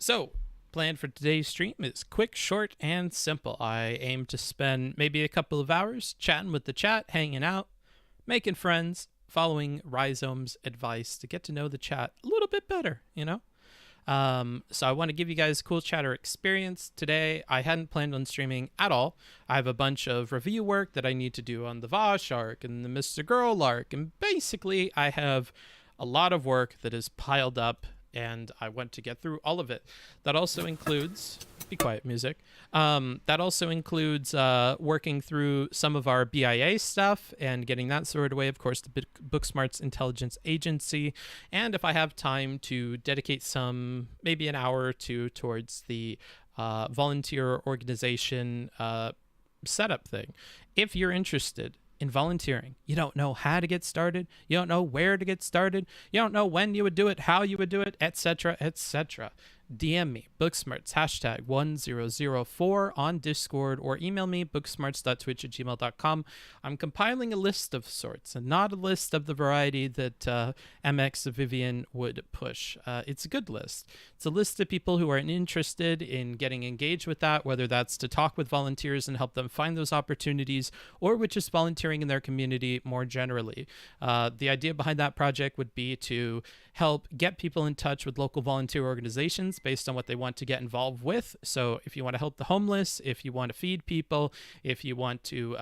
So, plan for today's stream is quick, short, and simple. I aim to spend maybe a couple of hours chatting with the chat, hanging out, making friends, following Rhizome's advice to get to know the chat a little bit better. So I want to give you guys a cool chatter experience today. I hadn't planned on streaming at all. I have a bunch of review work that I need to do on the Vosh arc and the Mr. Girl arc, and basically I have a lot of work that is piled up, and I want to get through all of it. That also includes, be quiet music, that also includes working through some of our BIA stuff and getting that sorted away, of course, the Booksmarts Intelligence Agency, and if I have time to dedicate maybe an hour or two towards the volunteer organization setup thing. If you're interested in volunteering, you don't know how to get started, you don't know where to get started, you don't know when you would do it, how you would do it, etc., etc., DM me, booksmarts, #1004 on Discord, or email me, booksmarts.twitch@gmail.com. I'm compiling a list of sorts, and not a list of the variety that MX Vivian would push. It's a good list. It's a list of people who are interested in getting engaged with that, whether that's to talk with volunteers and help them find those opportunities, or with just volunteering in their community more generally. The idea behind that project would be to help get people in touch with local volunteer organizations based on what they want to get involved with. So if you want to help the homeless, if you want to feed people, if you want to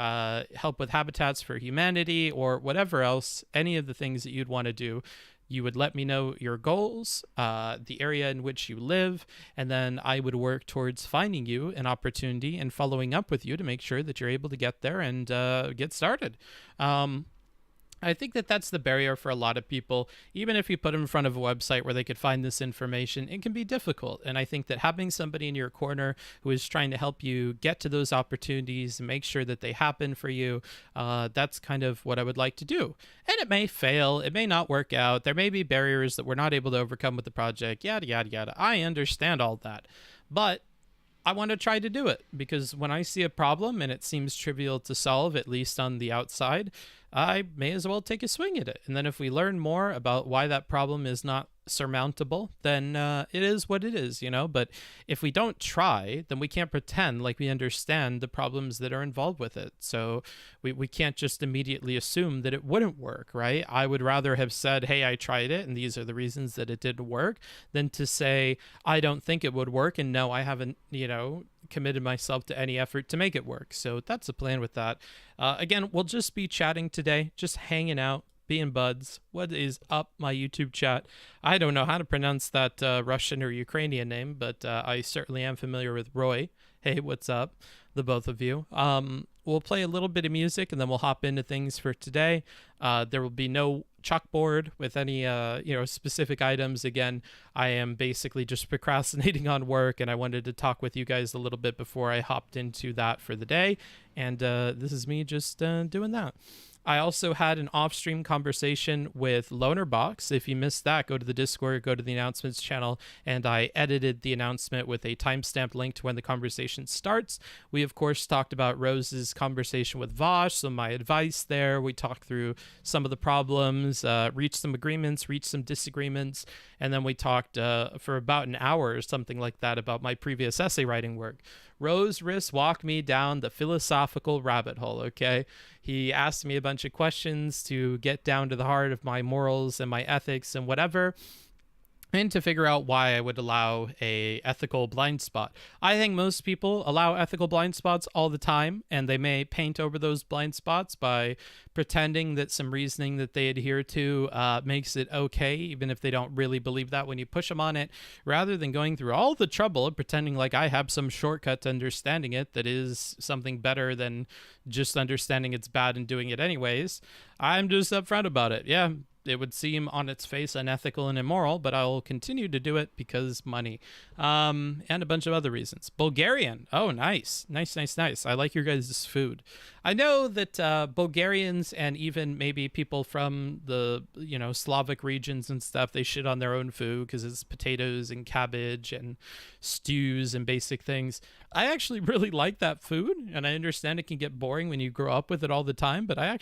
help with Habitats for Humanity, or whatever else, any of the things that you'd want to do, you would let me know your goals, the area in which you live, and then I would work towards finding you an opportunity and following up with you to make sure that you're able to get there and get started. I think that that's the barrier for a lot of people. Even if you put them in front of a website where they could find this information, it can be difficult. And I think that having somebody in your corner who is trying to help you get to those opportunities and make sure that they happen for you, that's kind of what I would like to do. And it may fail. It may not work out. There may be barriers that we're not able to overcome with the project, yada, yada, yada. I understand all that. But I want to try to do it, because when I see a problem and it seems trivial to solve, at least on the outside, I may as well take a swing at it. And then if we learn more about why that problem is not surmountable, then it is what it is, But if we don't try, then we can't pretend like we understand the problems that are involved with it. So we can't just immediately assume that it wouldn't work, right? I would rather have said, hey, I tried it, and these are the reasons that it didn't work, than to say, I don't think it would work, and no, I haven't, committed myself to any effort to make it work. So that's the plan with that. Again, we'll just be chatting today, just hanging out, being buds. What is up, my YouTube chat? I don't know how to pronounce that Russian or Ukrainian name, but I certainly am familiar with Roy. Hey, what's up, the both of you? We'll play a little bit of music, and then we'll hop into things for today. There will be no chalkboard with any specific items. Again, I am basically just procrastinating on work, and I wanted to talk with you guys a little bit before I hopped into that for the day, and this is me just doing that. I also had an off-stream conversation with Lonerbox. If you missed that, go to the Discord, go to the announcements channel, and I edited the announcement with a timestamped link to when the conversation starts. We, of course, talked about Rose's conversation with Vosh, so my advice there. We talked through some of the problems, reached some agreements, reached some disagreements, and then we talked for about an hour or something like that about my previous essay writing work. Rose Riss walked me down the philosophical rabbit hole, okay? He asked me a bunch of questions to get down to the heart of my morals and my ethics and whatever, and to figure out why I would allow a ethical blind spot. I think most people allow ethical blind spots all the time, and they may paint over those blind spots by pretending that some reasoning that they adhere to makes it okay, even if they don't really believe that when you push them on it, rather than going through all the trouble of pretending like I have some shortcut to understanding it that is something better than just understanding it's bad and doing it anyways. I'm just upfront about it. Yeah, it would seem on its face unethical and immoral, but I will continue to do it because money, and a bunch of other reasons. Bulgarian. Oh, nice. Nice. I like your guys' food. I know that Bulgarians and even maybe people from the, Slavic regions and stuff, they shit on their own food because it's potatoes and cabbage and stews and basic things. I actually really like that food, and I understand it can get boring when you grow up with it all the time, but I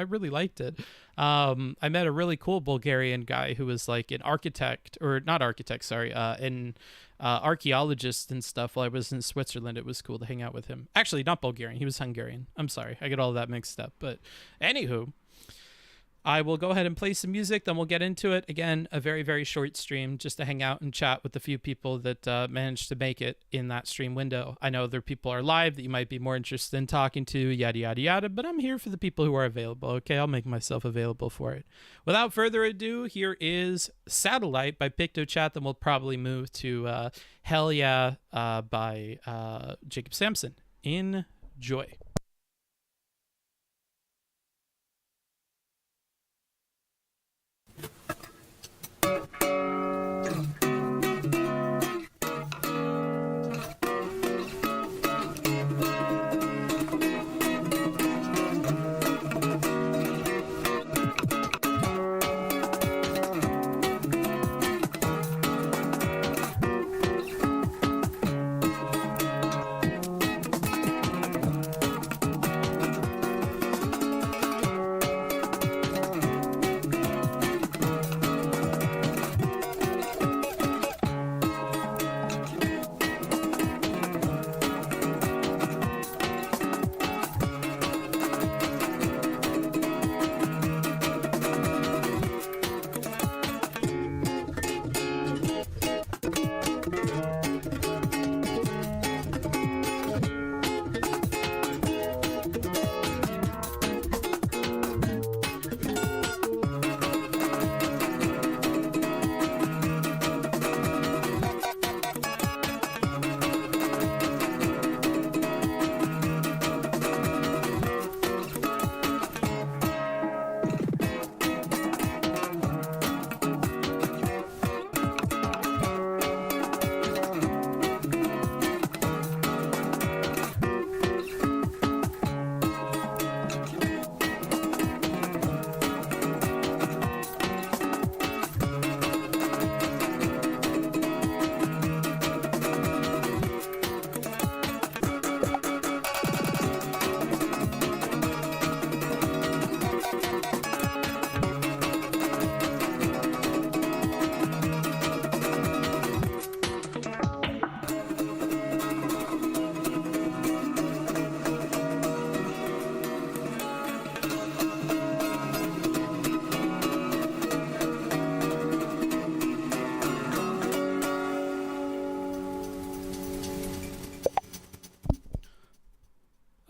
really liked it. I met a really cool Bulgarian guy who was like an architect, or not architect, sorry, an archaeologist and stuff while I was in Switzerland. It was cool to hang out with him. Actually, not Bulgarian. He was Hungarian. I'm sorry. I get all that mixed up. But anywho, I will go ahead and play some music, then we'll get into it. Again, a very, very short stream just to hang out and chat with the few people that managed to make it in that stream window. I know other people are live that you might be more interested in talking to, yada, yada, yada, but I'm here for the people who are available, okay? I'll make myself available for it. Without further ado, here is Satellite by PictoChat, then we'll probably move to Hell Yeah by Jacob Sampson. Enjoy.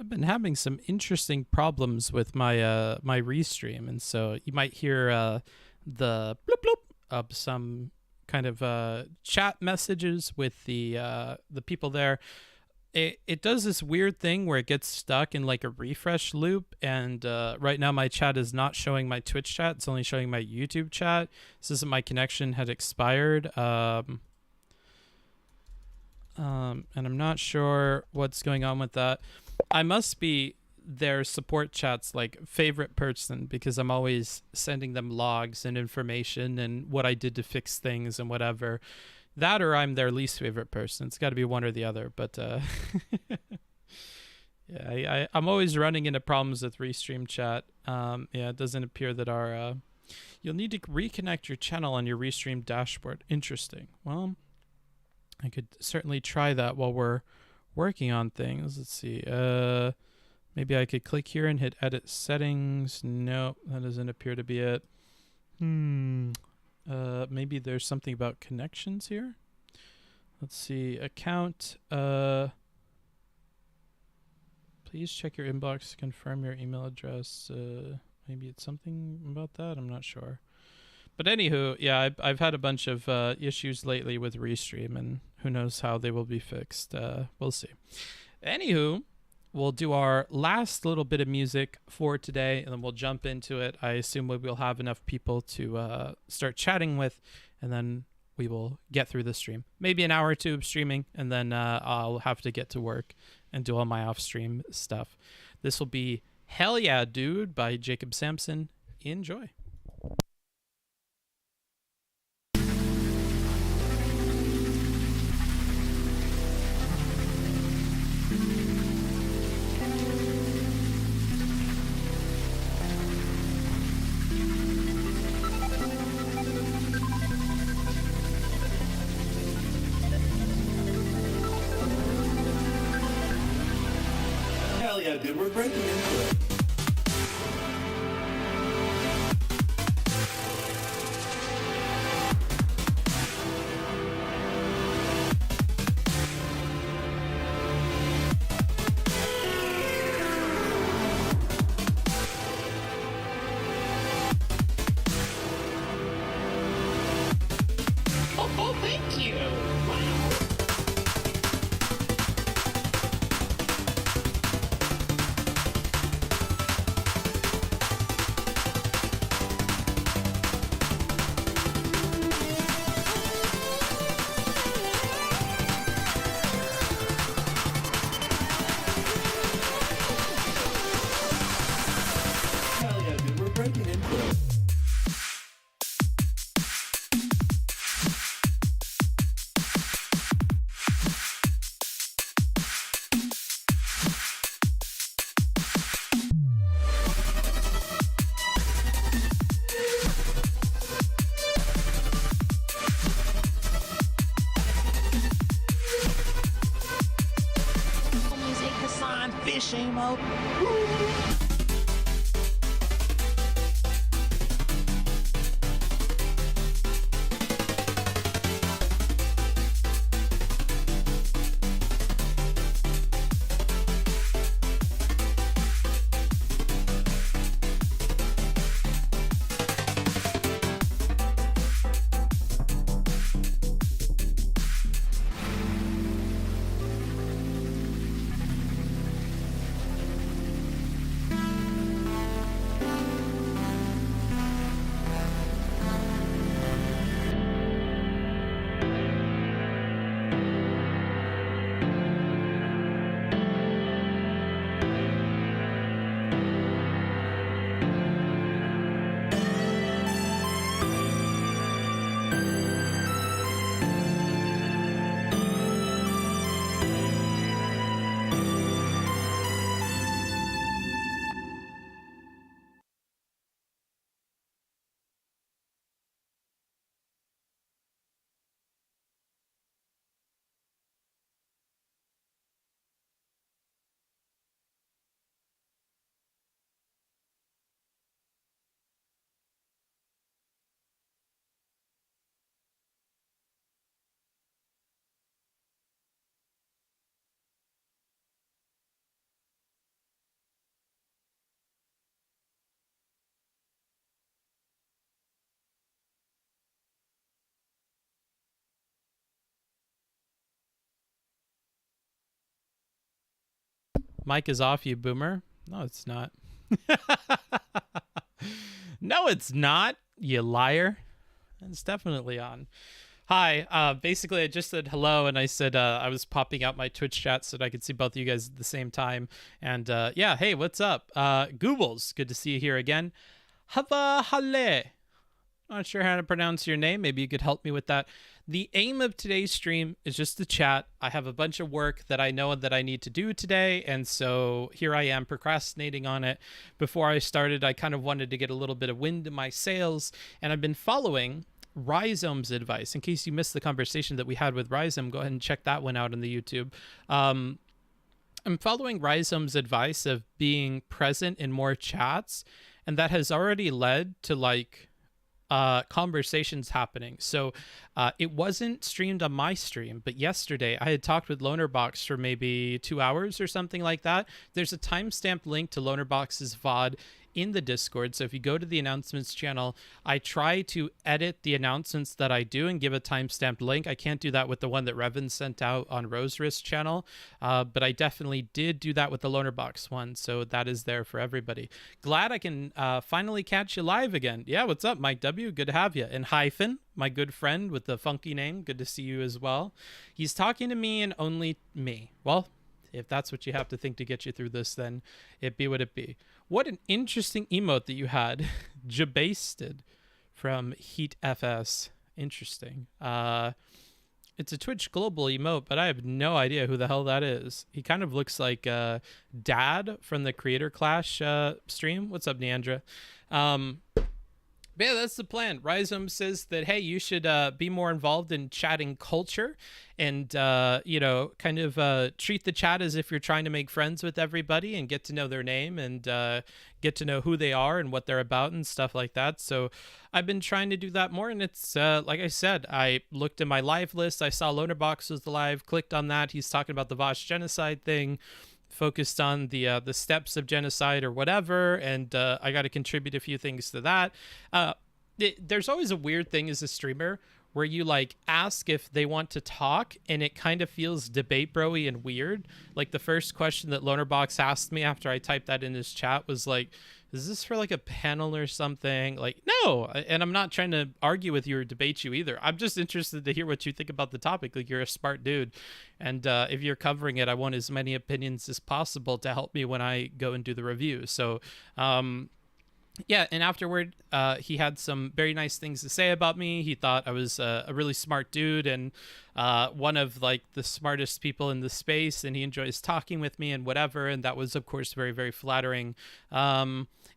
Been having some interesting problems with my my restream, and so you might hear the bloop bloop of some kind of chat messages with the people there. It does this weird thing where it gets stuck in like a refresh loop, and right now my chat is not showing my Twitch chat, it's only showing my YouTube chat. It says that my connection had expired, and I'm not sure what's going on with that. I must be their support chat's like favorite person, because I'm always sending them logs and information and what I did to fix things and whatever. That, or I'm their least favorite person. It's got to be one or the other. But yeah, I'm always running into problems with Restream chat. Yeah, it doesn't appear that our you'll need to reconnect your channel on your Restream dashboard. Interesting. Well, I could certainly try that while we're working on things. Let's see. Maybe I could click here and hit edit settings. Nope, that doesn't appear to be it. Maybe there's something about connections here. Let's see. Account. Please check your inbox to confirm your email address. Maybe it's something about that. I'm not sure. But anywho, yeah, I've had a bunch of issues lately with Restream, and who knows how they will be fixed. We'll see. Anywho, we'll do our last little bit of music for today, and then we'll jump into it. I assume we will have enough people to start chatting with, and then we will get through the stream. Maybe an hour or two of streaming, and then I'll have to get to work and do all my off-stream stuff. This will be Hell Yeah, Dude by Jacob Sampson. Enjoy. yeah, dude, we're breaking into it. Oh, thank you. Wow. Hell yeah, dude, we're breaking into it. Music Hassan fishing mode. Mic is off, you boomer. No, it's not. No, it's not, you liar. It's definitely on. Hi. Basically, I just said hello, and I said I was popping out my Twitch chat so that I could see both of you guys at the same time. And yeah, hey, what's up? Goobles, good to see you here again. Hava Hale. Not sure how to pronounce your name. Maybe you could help me with that. The aim of today's stream is just to chat. I have a bunch of work that I know that I need to do today, and so here I am procrastinating on it. Before I started, I kind of wanted to get a little bit of wind in my sails, and I've been following Rhizome's advice. In case you missed the conversation that we had with Rhizome, go ahead and check that one out on the YouTube. I'm following Rhizome's advice of being present in more chats, and that has already led to like conversations happening. So it wasn't streamed on my stream, but yesterday I had talked with Lonerbox for maybe 2 hours or something like that. There's a timestamped link to Lonerbox's VOD in the Discord. So if you go to the announcements channel, I try to edit the announcements that I do and give a timestamped link. I can't do that with the one that Revan sent out on Rosewrist channel, but I definitely did do that with the Lonerbox one. So that is there for everybody. Glad I can finally catch you live again. Yeah, what's up, Mike W? Good to have you. And Hyphen, my good friend with the funky name, good to see you as well. He's talking to me and only me. Well, if that's what you have to think to get you through this, then it be what it be. What an interesting emote that you had. Jabasted from Heat FS. Interesting. It's a Twitch global emote, but I have no idea who the hell that is. He kind of looks like Dad from the Creator Clash stream. What's up, Neandra? Yeah, that's the plan. Rhizome says that, hey, you should be more involved in chatting culture and, kind of treat the chat as if you're trying to make friends with everybody and get to know their name and get to know who they are and what they're about and stuff like that. So I've been trying to do that more. And it's like I said, I looked at my live list. I saw Lonerbox was live, clicked on that. He's talking about the Vosh genocide thing, focused on the steps of genocide or whatever, and I got to contribute a few things to that. There's always a weird thing as a streamer where you like ask if they want to talk, and it kind of feels debate bro-y and weird. Like the first question that Lonerbox asked me after I typed that in his chat was like, is this for like a panel or something? Like, no. And I'm not trying to argue with you or debate you either. I'm just interested to hear what you think about the topic. Like, you're a smart dude. And if you're covering it, I want as many opinions as possible to help me when I go and do the review. So, yeah, and afterward, he had some very nice things to say about me. He thought I was a really smart dude and one of like the smartest people in the space, and he enjoys talking with me and whatever. And that was, of course, very, very flattering.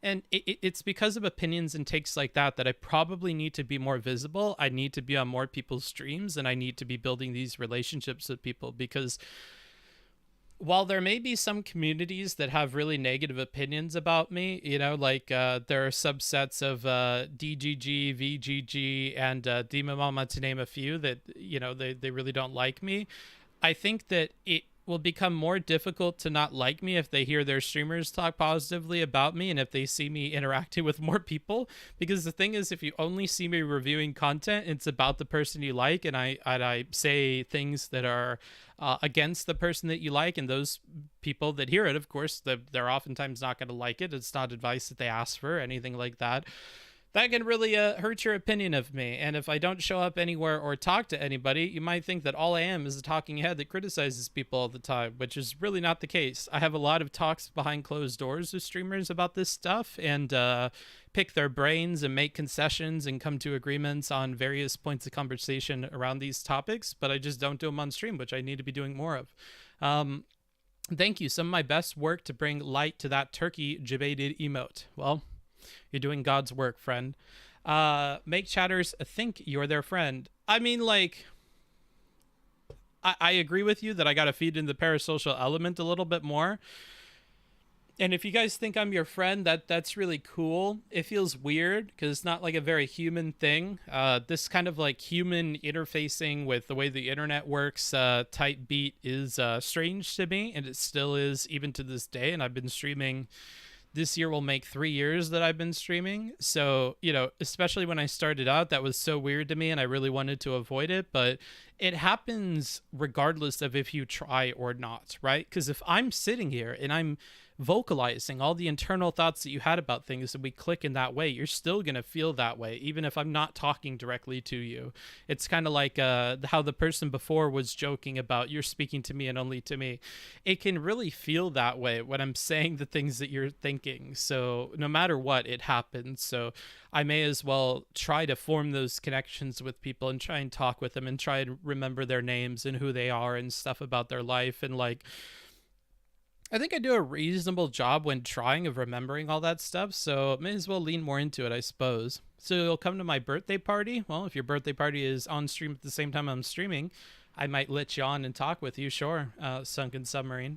And it's because of opinions and takes like that that I probably need to be more visible. I need to be on more people's streams, and I need to be building these relationships with people, because while there may be some communities that have really negative opinions about me, like there are subsets of DGG, VGG, and Dima Mama, to name a few, that, they really don't like me. I think that it will become more difficult to not like me if they hear their streamers talk positively about me and if they see me interacting with more people. Because the thing is, if you only see me reviewing content, it's about the person you like, and I say things that are against the person that you like, and those people that hear it, of course, they're oftentimes not going to like it. It's not advice that they ask for, anything like that. That can really hurt your opinion of me. And if I don't show up anywhere or talk to anybody, you might think that all I am is a talking head that criticizes people all the time, which is really not the case. I have a lot of talks behind closed doors with streamers about this stuff, and pick their brains and make concessions and come to agreements on various points of conversation around these topics, but I just don't do them on stream, which I need to be doing more of. Thank you. Some of my best work to bring light to that turkey debated emote. Well, you're doing God's work, friend. Make chatters think you're their friend. I mean, like, I agree with you that I got to feed in the parasocial element a little bit more. And if you guys think I'm your friend, that's really cool. It feels weird because it's not like a very human thing. This kind of like human interfacing with the way the internet works type beat is strange to me, and it still is even to this day. And I've been streaming. This year will make 3 years that I've been streaming. So, especially when I started out, that was so weird to me and I really wanted to avoid it. But it happens regardless of if you try or not, right? Because if I'm sitting here and I'm vocalizing all the internal thoughts that you had about things and we click in that way, you're still going to feel that way, even if I'm not talking directly to you. It's kind of like how the person before was joking about you're speaking to me and only to me. It can really feel that way when I'm saying the things that you're thinking. So no matter what, it happens. So I may as well try to form those connections with people and try and talk with them and try and remember their names and who they are and stuff about their life. And like, I think I do a reasonable job when trying of remembering all that stuff, so may as well lean more into it, I suppose. So you'll come to my birthday party? Well, if your birthday party is on stream at the same time I'm streaming, I might let you on and talk with you, sure. Sunken Submarine.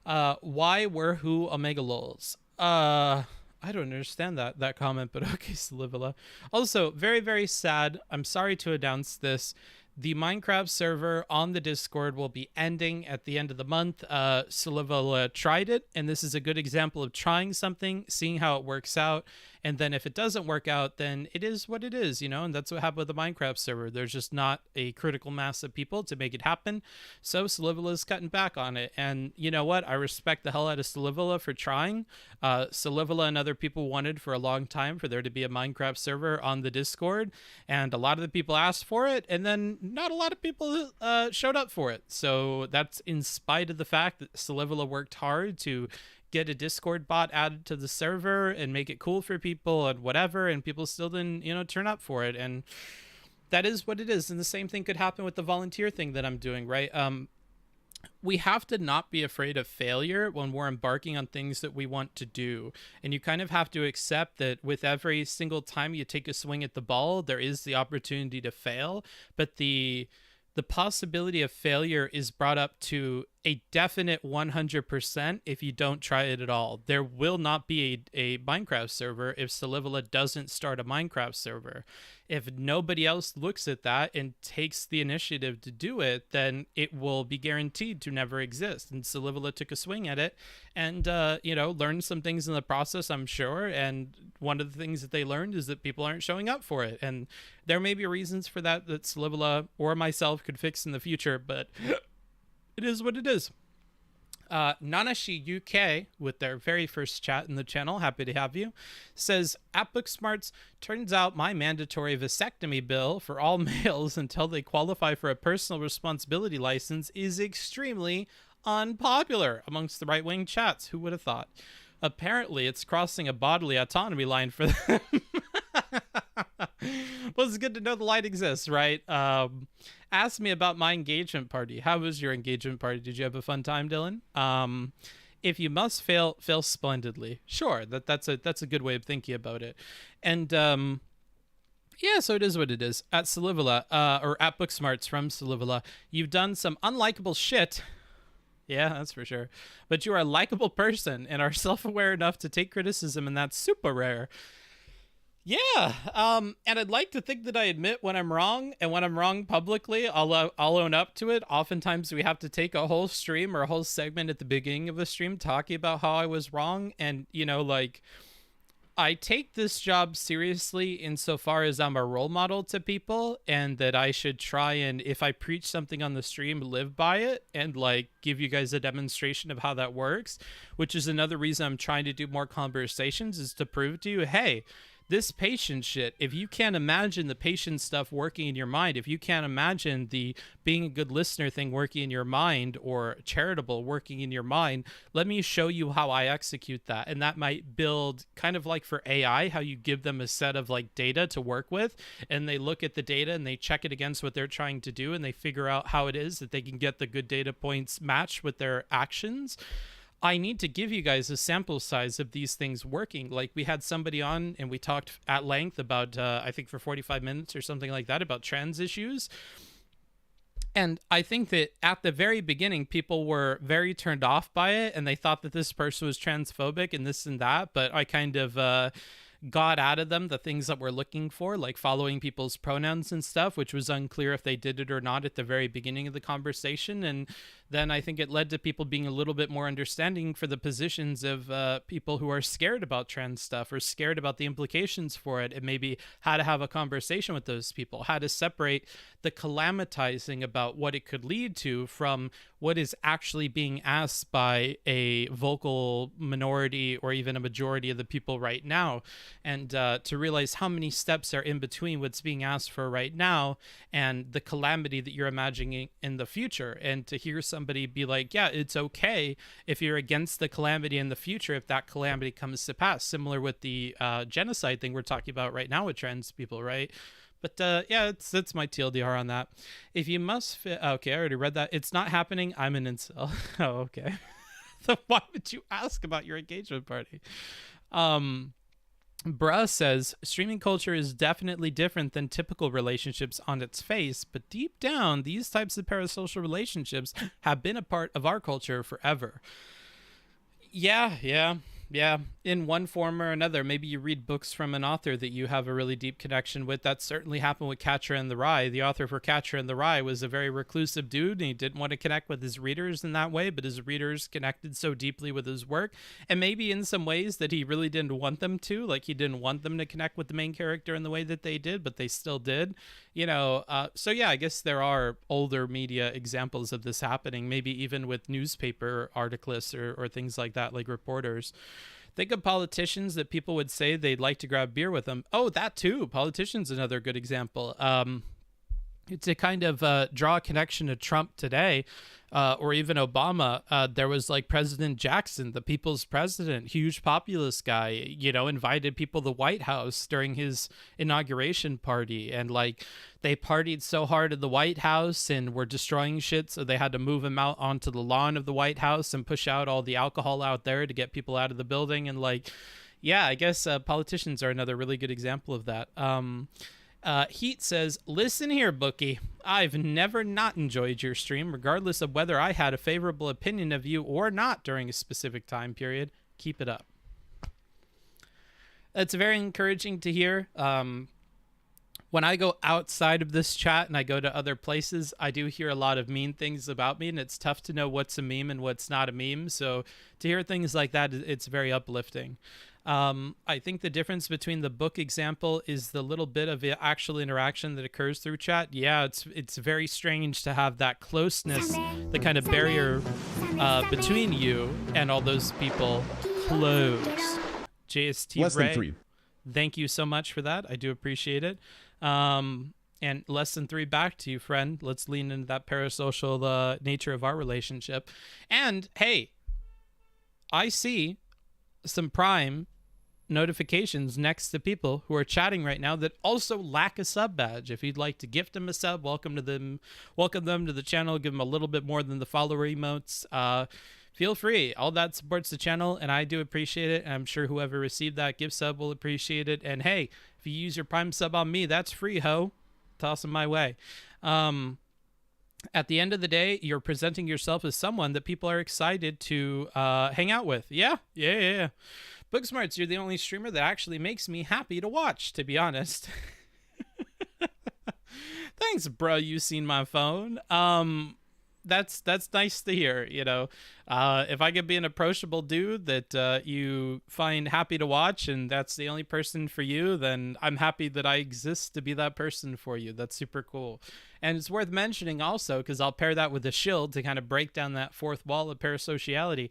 Why were who Omega Lols? I don't understand that comment, but okay, Solivilla. Also, very, very sad. I'm sorry to announce this. The Minecraft server on the Discord will be ending at the end of the month. Solivilla tried it, and this is a good example of trying something, seeing how it works out, and then if it doesn't work out, then it is what it is, and that's what happened with the Minecraft server. There's just not a critical mass of people to make it happen, so Solivilla is cutting back on it, and you know what? I respect the hell out of Solivilla for trying. Solivilla and other people wanted for a long time for there to be a Minecraft server on the Discord, and a lot of the people asked for it, and then not a lot of people showed up for it. So that's in spite of the fact that Solivilla worked hard to get a Discord bot added to the server and make it cool for people and whatever, and people still didn't turn up for it. And that is what it is. And the same thing could happen with the volunteer thing that I'm doing, right? we have to not be afraid of failure when we're embarking on things that we want to do. And you kind of have to accept that with every single time you take a swing at the ball, there is the opportunity to fail, but the possibility of failure is brought up to a definite 100% if you don't try it at all. There will not be a Minecraft server if Solivola doesn't start a Minecraft server. If nobody else looks at that and takes the initiative to do it, then it will be guaranteed to never exist. And Solivola took a swing at it and, learned some things in the process, I'm sure. And one of the things that they learned is that people aren't showing up for it. And there may be reasons for that Solivola or myself could fix in the future, but it is what it is. Nanashi UK, with their very first chat in the channel, happy to have you, says, at Booksmarts, turns out my mandatory vasectomy bill for all males until they qualify for a personal responsibility license is extremely unpopular amongst the right-wing chats. Who would have thought? Apparently, it's crossing a bodily autonomy line for them. Well, it's good to know the light exists, right? Ask me about my engagement party. How was your engagement party? Did you have a fun time, Dylan? If you must fail splendidly. Sure, that's a good way of thinking about it. And yeah, so it is what it is. At Solivola, or at Booksmarts from Solivola, you've done some unlikable shit. Yeah, that's for sure. But you are a likable person and are self-aware enough to take criticism, and that's super rare. Yeah, and I'd like to think that I admit when I'm wrong, and when I'm wrong publicly, I'll own up to it. Oftentimes we have to take a whole stream or a whole segment at the beginning of a stream talking about how I was wrong, and, I take this job seriously insofar as I'm a role model to people, and that I should try and, if I preach something on the stream, live by it and give you guys a demonstration of how that works, which is another reason I'm trying to do more conversations, is to prove to you, hey, this patience shit, if you can't imagine the patience stuff working in your mind, if you can't imagine the being a good listener thing working in your mind, or charitable working in your mind, let me show you how I execute that. And that might build kind of like for AI, how you give them a set of data to work with, and they look at the data and they check it against what they're trying to do, and they figure out how it is that they can get the good data points matched with their actions. I need to give you guys a sample size of these things working. We had somebody on and we talked at length about, I think for 45 minutes or something like that, about trans issues. And I think that at the very beginning, people were very turned off by it, and they thought that this person was transphobic and this and that. But I kind of got out of them the things that we're looking for, like following people's pronouns and stuff, which was unclear if they did it or not at the very beginning of the conversation. And then I think it led to people being a little bit more understanding for the positions of people who are scared about trans stuff or scared about the implications for it, and maybe how to have a conversation with those people, how to separate the calamitizing about what it could lead to from what is actually being asked by a vocal minority or even a majority of the people right now, and to realize how many steps are in between what's being asked for right now and the calamity that you're imagining in the future. And to hear somebody be like, yeah, it's okay if you're against the calamity in the future, if that calamity comes to pass, similar with the genocide thing we're talking about right now with trans people, right? But yeah, that's my TLDR on that. If you must okay, I already read that. It's not happening. I'm an incel. Oh, okay. So why would you ask about your engagement party? Bruh says, streaming culture is definitely different than typical relationships on its face, but deep down, these types of parasocial relationships have been a part of our culture forever. Yeah. In one form or another. Maybe you read books from an author that you have a really deep connection with. That certainly happened with Catcher in the Rye. The author for Catcher in the Rye was a very reclusive dude, and he didn't want to connect with his readers in that way, but his readers connected so deeply with his work, and maybe in some ways that he really didn't want them to. He didn't want them to connect with the main character in the way that they did, but they still did. So yeah, I guess there are older media examples of this happening, maybe even with newspaper articlists or things like that, like reporters. Think of politicians that people would say they'd like to grab beer with them. Oh, that too. Politicians, another good example. to kind of draw a connection to Trump today, or even Obama, there was like President Jackson, the people's president, huge populist guy, you know, invited people to the White House during his inauguration party. And like they partied so hard at the White House and were destroying shit. So they had to move him out onto the lawn of the White House and push out all the alcohol out there to get people out of the building. And like, yeah, I guess politicians are another really good example of that. Heat says, listen here, Bookie. I've never not enjoyed your stream, regardless of whether I had a favorable opinion of you or not during a specific time period. Keep it up. It's very encouraging to hear. When I go outside of this chat and I go to other places, I do hear a lot of mean things about me, and it's tough to know what's a meme and what's not a meme. So to hear things like that, it's very uplifting. I think the difference between the book example is the little bit of actual interaction that occurs through chat. Yeah, it's very strange to have that closeness, the kind of barrier between you and all those people close. JST Less Ray, than 3. thank you so much for that. I do appreciate it. And less than 3 back to you, friend. Let's lean into that parasocial nature of our relationship. And hey, I see some Prime notifications next to people who are chatting right now that also lack a sub badge. If you'd like to gift them a sub, welcome them to the channel. Give them a little bit more than the follower emotes. Feel free. All that supports the channel, and I do appreciate it. And I'm sure whoever received that gift sub will appreciate it. And hey, if you use your Prime sub on me, that's free, ho. Toss them my way. At the end of the day, you're presenting yourself as someone that people are excited to hang out with. Yeah. Booksmarts, you're the only streamer that actually makes me happy to watch, to be honest. Thanks, bro. You seen my phone. That's nice to hear, you know. If I could be an approachable dude that you find happy to watch and that's the only person for you, then I'm happy that I exist to be that person for you. That's super cool. And it's worth mentioning also, because I'll pair that with a shield to kind of break down that fourth wall of parasociality.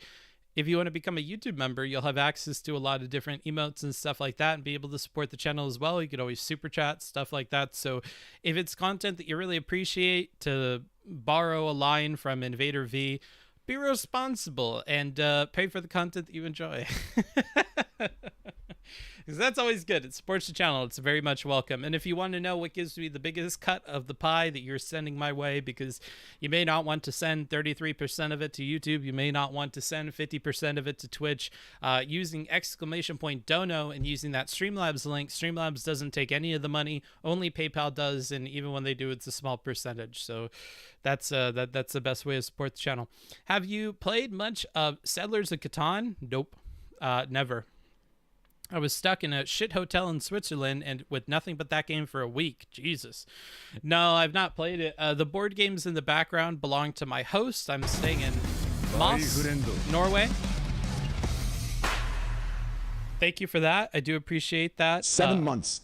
If you want to become a YouTube member, you'll have access to a lot of different emotes and stuff like that and be able to support the channel as well. You could always super chat, stuff like that. So if it's content that you really appreciate, to borrow a line from Invader V, be responsible and pay for the content that you enjoy. Because that's always good. It supports the channel. It's very much welcome. And if you want to know what gives me the biggest cut of the pie that you're sending my way, because you may not want to send 33% of it to YouTube, you may not want to send 50% of it to Twitch, using !dono and using that Streamlabs link. Streamlabs doesn't take any of the money. Only PayPal does, and even when they do, it's a small percentage. So that's the best way to support the channel. Have you played much of Settlers of Catan? Nope. Never. I was stuck in a shit hotel in Switzerland and with nothing but that game for a week. Jesus. No, I've not played it. The board games in the background belong to my host. I'm staying in Moss, Norway. Thank you for that. I do appreciate that. 7 months.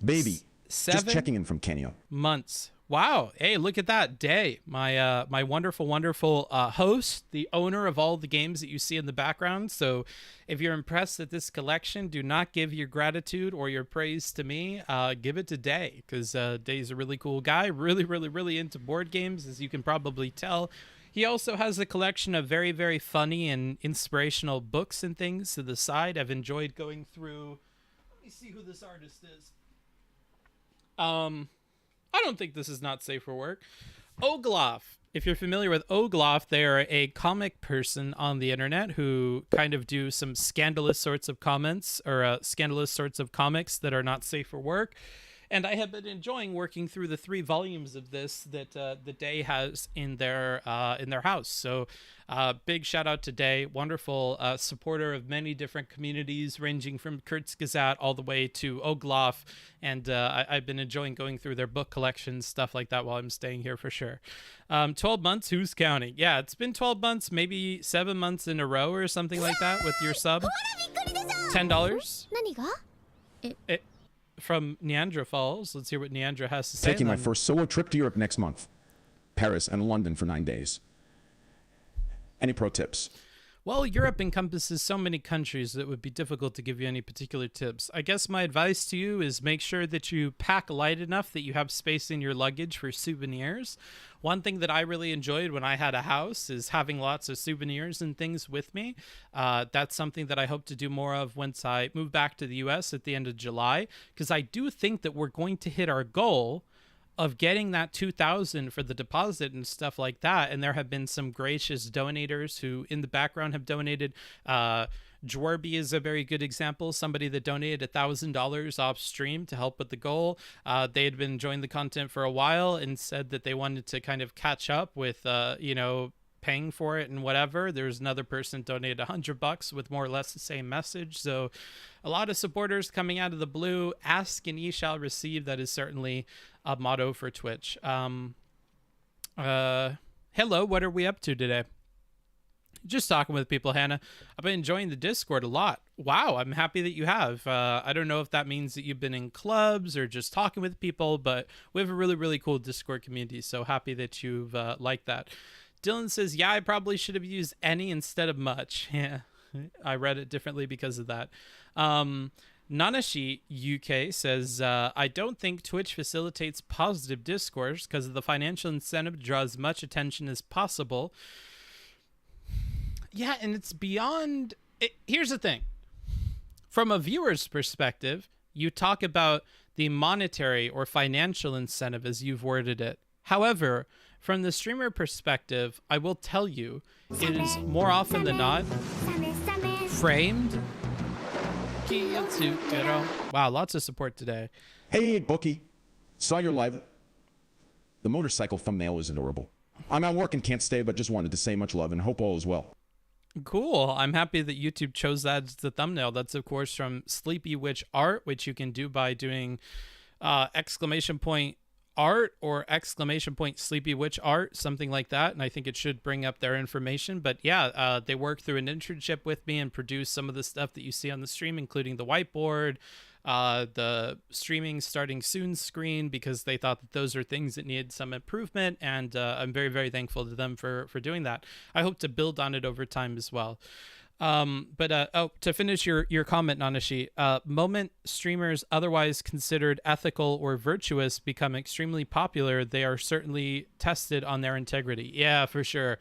Baby. 7 Just checking in from Kenya. months. Wow. Hey, look at that day. My wonderful host, the owner of all the games that you see in the background. So if you're impressed at this collection, do not give your gratitude or your praise to me. Give it to Day, because Day's a really cool guy. Really into board games, as you can probably tell. He also has a collection of very, very funny and inspirational books and things to the side. I've enjoyed going through. Let me see who this artist is. I don't think this is not safe for work. Ogloff. If you're familiar with Ogloff, they are a comic person on the internet who kind of do some scandalous sorts of comments, or scandalous sorts of comics that are not safe for work. And I have been enjoying working through the 3 volumes of this that the Day has in their house. So big shout out to Day, wonderful supporter of many different communities, ranging from Kurzgesagt all the way to Ogloff. And I've been enjoying going through their book collections, stuff like that, while I'm staying here for sure. 12 months, who's counting? Yeah, it's been 12 months, maybe 7 months in a row or something like that with your sub. $10. From Neandra Falls. Let's hear what Neandra has to say. Taking my first solo trip to Europe next month. Paris and London for 9 days. Any pro tips? Well, Europe encompasses so many countries that it would be difficult to give you any particular tips. I guess my advice to you is make sure that you pack light enough that you have space in your luggage for souvenirs. One thing that I really enjoyed when I had a house is having lots of souvenirs and things with me. That's something that I hope to do more of once I move back to the US at the end of July, because I do think that we're going to hit our goal of getting that 2,000 for the deposit and stuff like that. And there have been some gracious donators who in the background have donated. Jorby is a very good example, somebody that donated $1,000 off stream to help with the goal. They had been enjoying the content for a while and said that they wanted to kind of catch up with, paying for it and whatever. There's another person donated $100 with more or less the same message. So a lot of supporters coming out of the blue. Ask and ye shall receive. That is certainly a motto for Twitch. Hello, what are we up to today? Just talking with people, Hannah. I've been enjoying the Discord a lot. Wow, I'm happy that you have. I don't know if that means that you've been in clubs or just talking with people, but we have a really, really cool Discord community, so happy that you've liked that. Dylan says, yeah, I probably should have used any instead of much. Yeah, I read it differently because of that. Nanashi UK says, I don't think Twitch facilitates positive discourse because of the financial incentive to draw as much attention as possible. Yeah, and it's beyond... Here's the thing. From a viewer's perspective, you talk about the monetary or financial incentive as you've worded it. However, from the streamer perspective, I will tell you, it is more often than not framed. Wow, lots of support today. Hey, Bookie. Saw your live. The motorcycle thumbnail is adorable. I'm at work and can't stay, but just wanted to say much love and hope all is well. Cool. I'm happy that YouTube chose that as the thumbnail. That's, of course, from Sleepy Witch Art, which you can do by doing exclamation point art or exclamation point Sleepy Witch Art, something like that. And I think it should bring up their information. But yeah, they work through an internship with me and produce some of the stuff that you see on the stream, including the whiteboard, the streaming starting soon screen, because they thought that those are things that needed some improvement. And I'm very, very thankful to them for doing that. I hope to build on it over time as well. To finish your comment, Nanashi, moment streamers otherwise considered ethical or virtuous become extremely popular. They are certainly tested on their integrity. Yeah, for sure.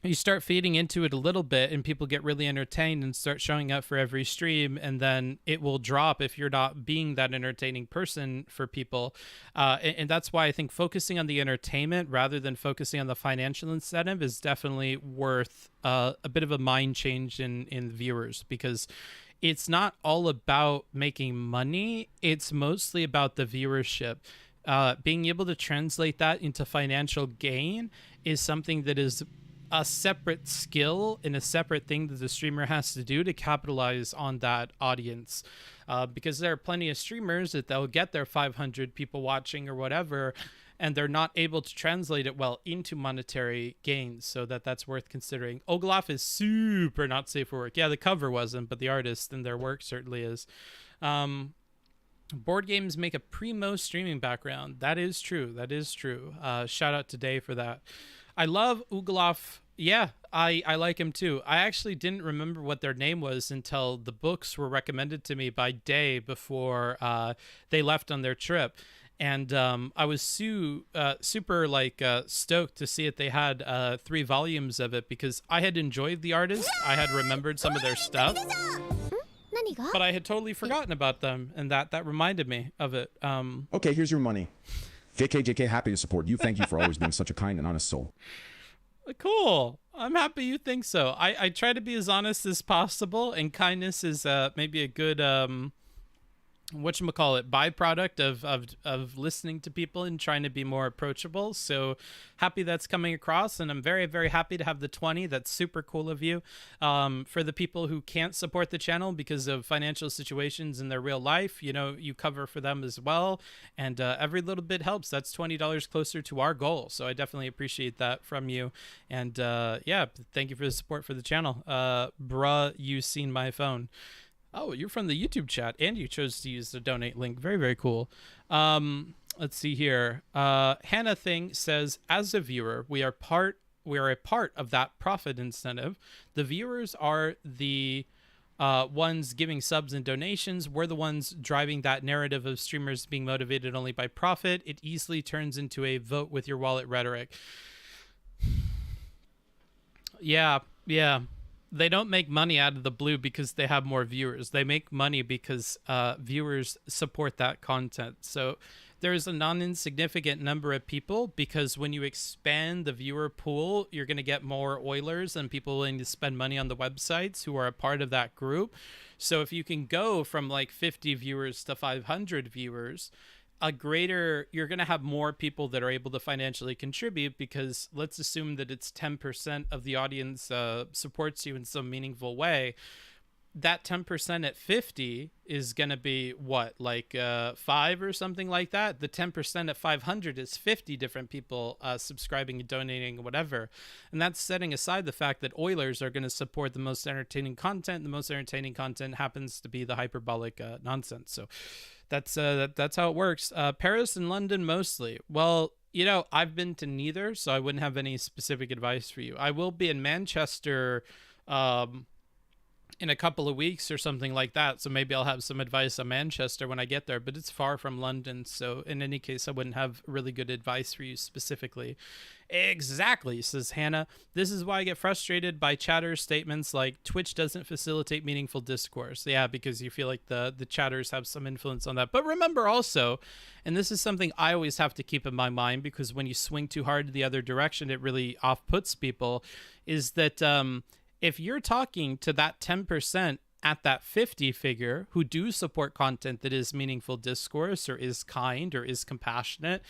You start feeding into it a little bit and people get really entertained and start showing up for every stream, and then it will drop if you're not being that entertaining person for people. And that's why I think focusing on the entertainment rather than focusing on the financial incentive is definitely worth a bit of a mind change in viewers, because it's not all about making money. It's mostly about the viewership. Being able to translate that into financial gain is something that is a separate skill and a separate thing that the streamer has to do to capitalize on that audience. Because there are plenty of streamers that they'll get their 500 people watching or whatever, and they're not able to translate it well into monetary gains. So that's worth considering. Ogloff is super not safe for work. Yeah, the cover wasn't, but the artist and their work certainly is. Board games make a primo streaming background. That is true. That is true. Shout out to Day for that. I love Ugloff. Yeah, I like him too. I actually didn't remember what their name was until the books were recommended to me by Day before they left on their trip. And I was super stoked to see it. They had 3 volumes of it because I had enjoyed the artist. I had remembered some of their stuff, but I had totally forgotten about them, and that reminded me of it. Okay, here's your money. JK, happy to support you. Thank you for always being such a kind and honest soul. Cool. I'm happy you think so. I try to be as honest as possible, and kindness is maybe a good whatchamacallit, byproduct of listening to people and trying to be more approachable. So happy that's coming across, and I'm very, very happy to have the 20. That's super cool of you. For the people who can't support the channel because of financial situations in their real life, you cover for them as well, and every little bit helps. That's $20 closer to our goal, so I definitely appreciate that from you. And yeah, thank you for the support for the channel. Bruh, you seen my phone. Oh, you're from the YouTube chat, and you chose to use the donate link. Very, very cool. Let's see here. Hannah Thing says, as a viewer, we are part we're a part of that profit incentive. The viewers are the ones giving subs and donations. We're the ones driving that narrative of streamers being motivated only by profit. It easily turns into a vote with your wallet rhetoric. Yeah. They don't make money out of the blue because they have more viewers. They make money because viewers support that content. So there's a non-insignificant number of people, because when you expand the viewer pool, you're going to get more Oilers and people willing to spend money on the websites who are a part of that group. So if you can go from like 50 viewers to 500 viewers, you're going to have more people that are able to financially contribute, because let's assume that it's 10% of the audience supports you in some meaningful way. That 10% at 50 is going to be what, like 5 or something like that. The 10% at 500 is 50 different people subscribing and donating, whatever. And that's setting aside the fact that Oilers are going to support the most entertaining content. The most entertaining content happens to be the hyperbolic nonsense. So that's how it works. Paris and London mostly. Well, I've been to neither, so I wouldn't have any specific advice for you. I will be in Manchester in a couple of weeks or something like that, so maybe I'll have some advice on Manchester when I get there, but it's far from London, so in any case I wouldn't have really good advice for you specifically. Exactly, says Hannah. This is why I get frustrated by chatters' statements like Twitch doesn't facilitate meaningful discourse. Yeah, because you feel like the chatters have some influence on that. But remember also, and this is something I always have to keep in my mind, because when you swing too hard the other direction, it really off-puts people, is that if you're talking to that 10% at that 50 figure who do support content that is meaningful discourse or is kind or is compassionate,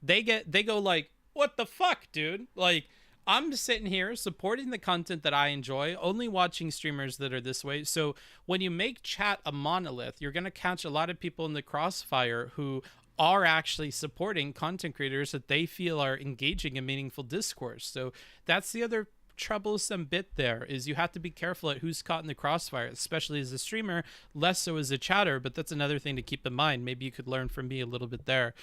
they go like, what the fuck, dude? Like, I'm sitting here supporting the content that I enjoy, only watching streamers that are this way. So when you make chat a monolith, you're going to catch a lot of people in the crossfire who are actually supporting content creators that they feel are engaging in meaningful discourse. So that's the other troublesome bit there, is you have to be careful at who's caught in the crossfire, especially as a streamer, less so as a chatter, but that's another thing to keep in mind. Maybe you could learn from me a little bit there.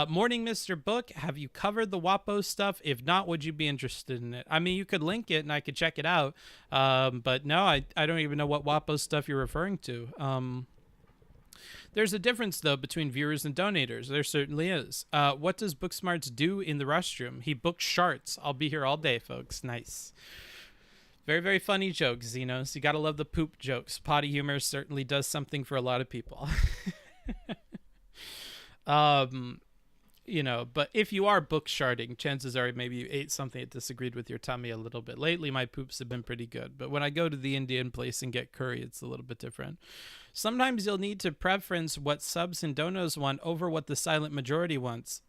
Morning Mr. Book, have you covered the WAPO stuff? If not, would you be interested in it? I mean, you could link it and I could check it out, but no, I don't even know what WAPO stuff you're referring to. There's a difference, though, between viewers and donators. There certainly is. What does Booksmarts do in the restroom? He books sharts. I'll be here all day, folks. Nice. Very, very funny jokes, Xenos. You gotta love the poop jokes. Potty humor certainly does something for a lot of people. But if you are book sharding, chances are maybe you ate something that disagreed with your tummy a little bit. Lately, my poops have been pretty good, but when I go to the Indian place and get curry, it's a little bit different. Sometimes you'll need to preference what subs and donos want over what the silent majority wants.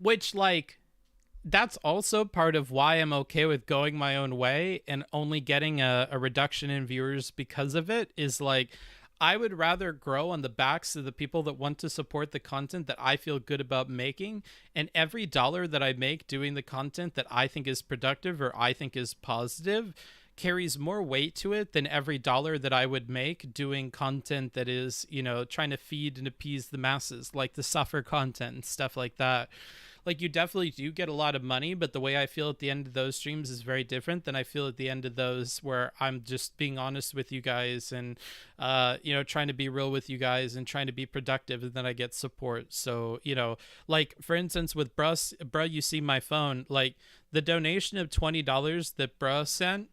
Which, that's also part of why I'm okay with going my own way and only getting a reduction in viewers because of it, is I would rather grow on the backs of the people that want to support the content that I feel good about making. And every dollar that I make doing the content that I think is productive or I think is positive carries more weight to it than every dollar that I would make doing content that is, trying to feed and appease the masses, like the suffer content and stuff like that. You definitely do get a lot of money, but the way I feel at the end of those streams is very different than I feel at the end of those where I'm just being honest with you guys and, trying to be real with you guys and trying to be productive, and then I get support. So, for instance, with bruh, you see my phone, the donation of $20 that bruh sent,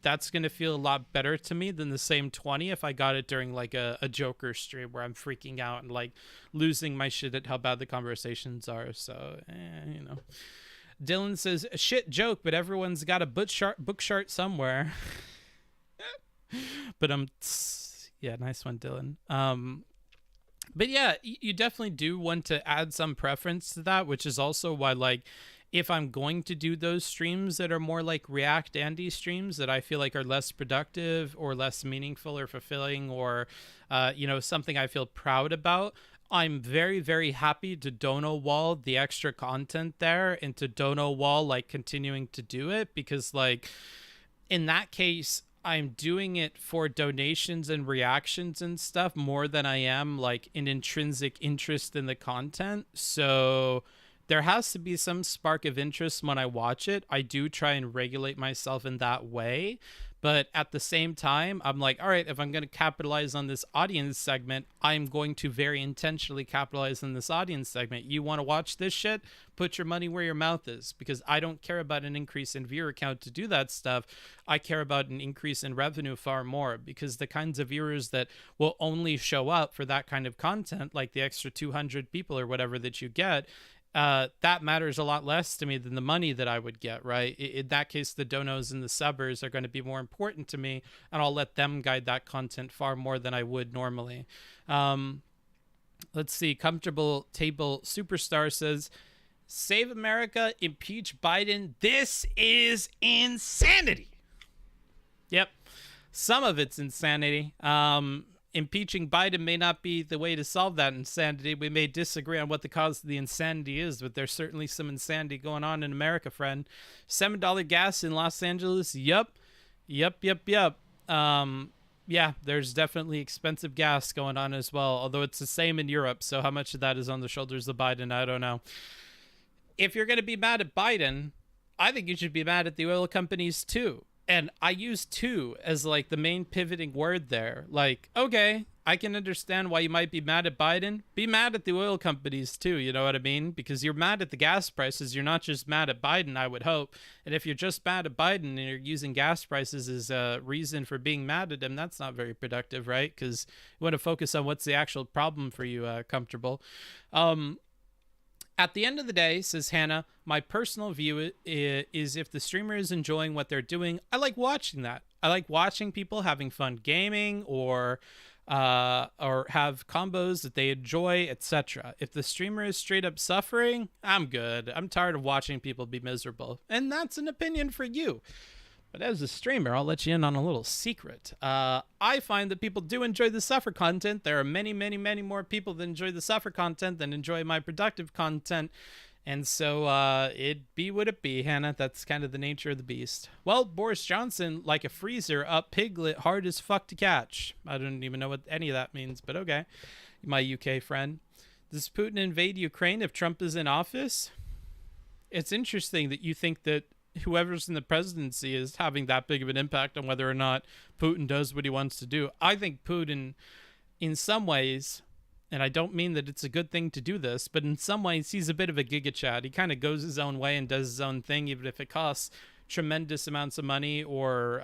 that's going to feel a lot better to me than the same 20 if I got it during a Joker stream where I'm freaking out and losing my shit at how bad the conversations are. So, Dylan says, shit joke, but everyone's got a book chart somewhere. But yeah, nice one, Dylan. But yeah, you definitely do want to add some preference to that, which is also why if I'm going to do those streams that are more like React Andy streams that I feel like are less productive or less meaningful or fulfilling or, something I feel proud about, I'm very, very happy to dono wall the extra content there and to dono wall continuing to do it, because in that case, I'm doing it for donations and reactions and stuff more than I am an intrinsic interest in the content. So there has to be some spark of interest when I watch it. I do try and regulate myself in that way. But at the same time, I'm like, all right, if I'm going to capitalize on this audience segment, I'm going to very intentionally capitalize on this audience segment. You want to watch this shit? Put your money where your mouth is, because I don't care about an increase in viewer count to do that stuff. I care about an increase in revenue far more, because the kinds of viewers that will only show up for that kind of content, like the extra 200 people or whatever that you get, that matters a lot less to me than the money that I would get, right? In that case, the donos and the subbers are going to be more important to me, and I'll let them guide that content far more than I would normally. Let's see. Comfortable Table Superstar says, Save America, impeach Biden. This is insanity. Yep. Some of it's insanity. Impeaching Biden may not be the way to solve that insanity. We may disagree on what the cause of the insanity is, but there's certainly some insanity going on in America, friend. $7 gas in Los Angeles. Yup. Yeah, there's definitely expensive gas going on as well, although it's the same in Europe. So how much of that is on the shoulders of Biden, I don't know. If you're going to be mad at Biden, I think you should be mad at the oil companies too. And I use "too" as like the main pivoting word there. Like, okay, I can understand why you might be mad at Biden. Be mad at the oil companies too, you know what I mean? Because you're mad at the gas prices. You're not just mad at Biden, I would hope. And if you're just mad at Biden and you're using gas prices as a reason for being mad at him, that's not very productive, right? Because you want to focus on what's the actual problem for you, Comfortable. At the end of the day, says Hannah, my personal view is if the streamer is enjoying what they're doing, I like watching that. I like watching people having fun gaming or have combos that they enjoy, etc. If the streamer is straight up suffering, I'm good. I'm tired of watching people be miserable. And that's an opinion for you. But as a streamer, I'll let you in on a little secret. I find that people do enjoy the suffer content. There are many, many, many more people that enjoy the suffer content than enjoy my productive content. And so it be what it be, Hannah. That's kind of the nature of the beast. Well, Boris Johnson, like a freezer, up Piglet, hard as fuck to catch. I don't even know what any of that means, but okay. My UK friend. Does Putin invade Ukraine if Trump is in office? It's interesting that you think that whoever's in the presidency is having that big of an impact on whether or not Putin does what he wants to do. I think Putin, in some ways, and I don't mean that it's a good thing to do this, but in some ways he's a bit of a Giga Chad. He kind of goes his own way and does his own thing, even if it costs tremendous amounts of money or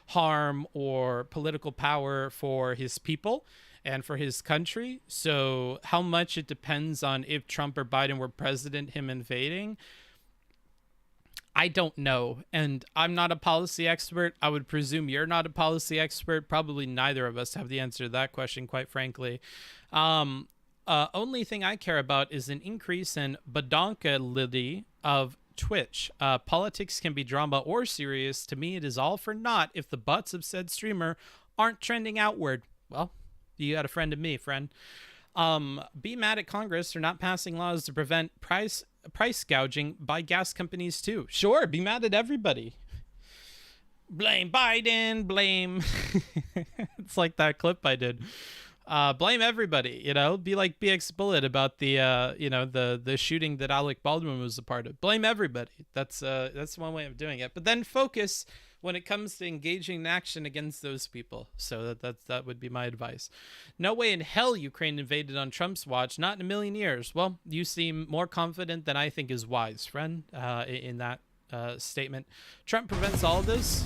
harm or political power for his people and for his country. So how much it depends on if Trump or Biden were president, him invading, I don't know, and I'm not a policy expert. I would presume you're not a policy expert. Probably neither of us have the answer to that question, quite frankly. Only thing I care about is an increase in badonkality of Twitch. Politics can be drama or serious. To me, it is all for naught if the butts of said streamer aren't trending outward. Well, you got a friend of me, friend. Be mad at Congress for not passing laws to prevent price gouging by gas companies too. Sure, be mad at everybody. Blame Biden, blame. It's like that clip I did. Blame everybody, you know, be like BX Bullet about the the shooting that Alec Baldwin was a part of. Blame everybody. That's one way of doing it. But then focus when it comes to engaging in action against those people. So that would be my advice. No way in hell Ukraine invaded on Trump's watch. Not in a million years. Well, you seem more confident than I think is wise, friend, in that statement. Trump prevents all of this.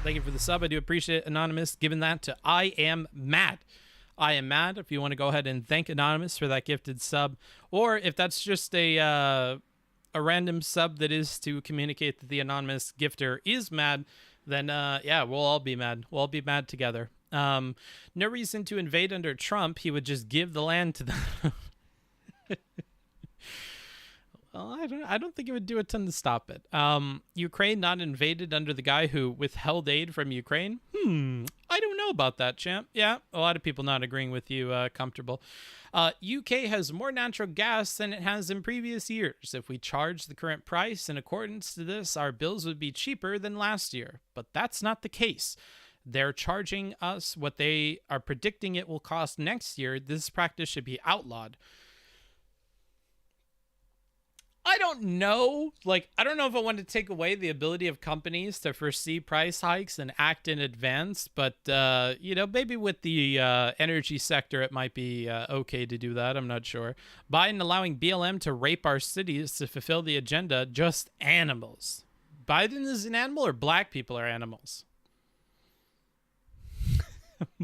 Thank you for the sub. I do appreciate it, Anonymous, giving that to I Am Mad. I Am Mad. If you want to go ahead and thank Anonymous for that gifted sub, or if that's just a random sub that is to communicate that the anonymous gifter is mad, then yeah, we'll all be mad. We'll all be mad together. No reason to invade under Trump. He would just give the land to them. Well, I don't think it would do a ton to stop it. Ukraine not invaded under the guy who withheld aid from Ukraine? I don't know about that, champ. Yeah, a lot of people not agreeing with you, Comfortable. UK has more natural gas than it has in previous years. If we charge the current price in accordance to this, our bills would be cheaper than last year. But that's not the case. they're charging us what they are predicting it will cost next year. This practice should be outlawed. I don't know. Like, I don't know if I want to take away the ability of companies to foresee price hikes and act in advance, but, you know, maybe with the energy sector, it might be okay to do that. I'm not sure. Biden allowing BLM to rape our cities to fulfill the agenda, just animals. Biden is an animal or black people are animals?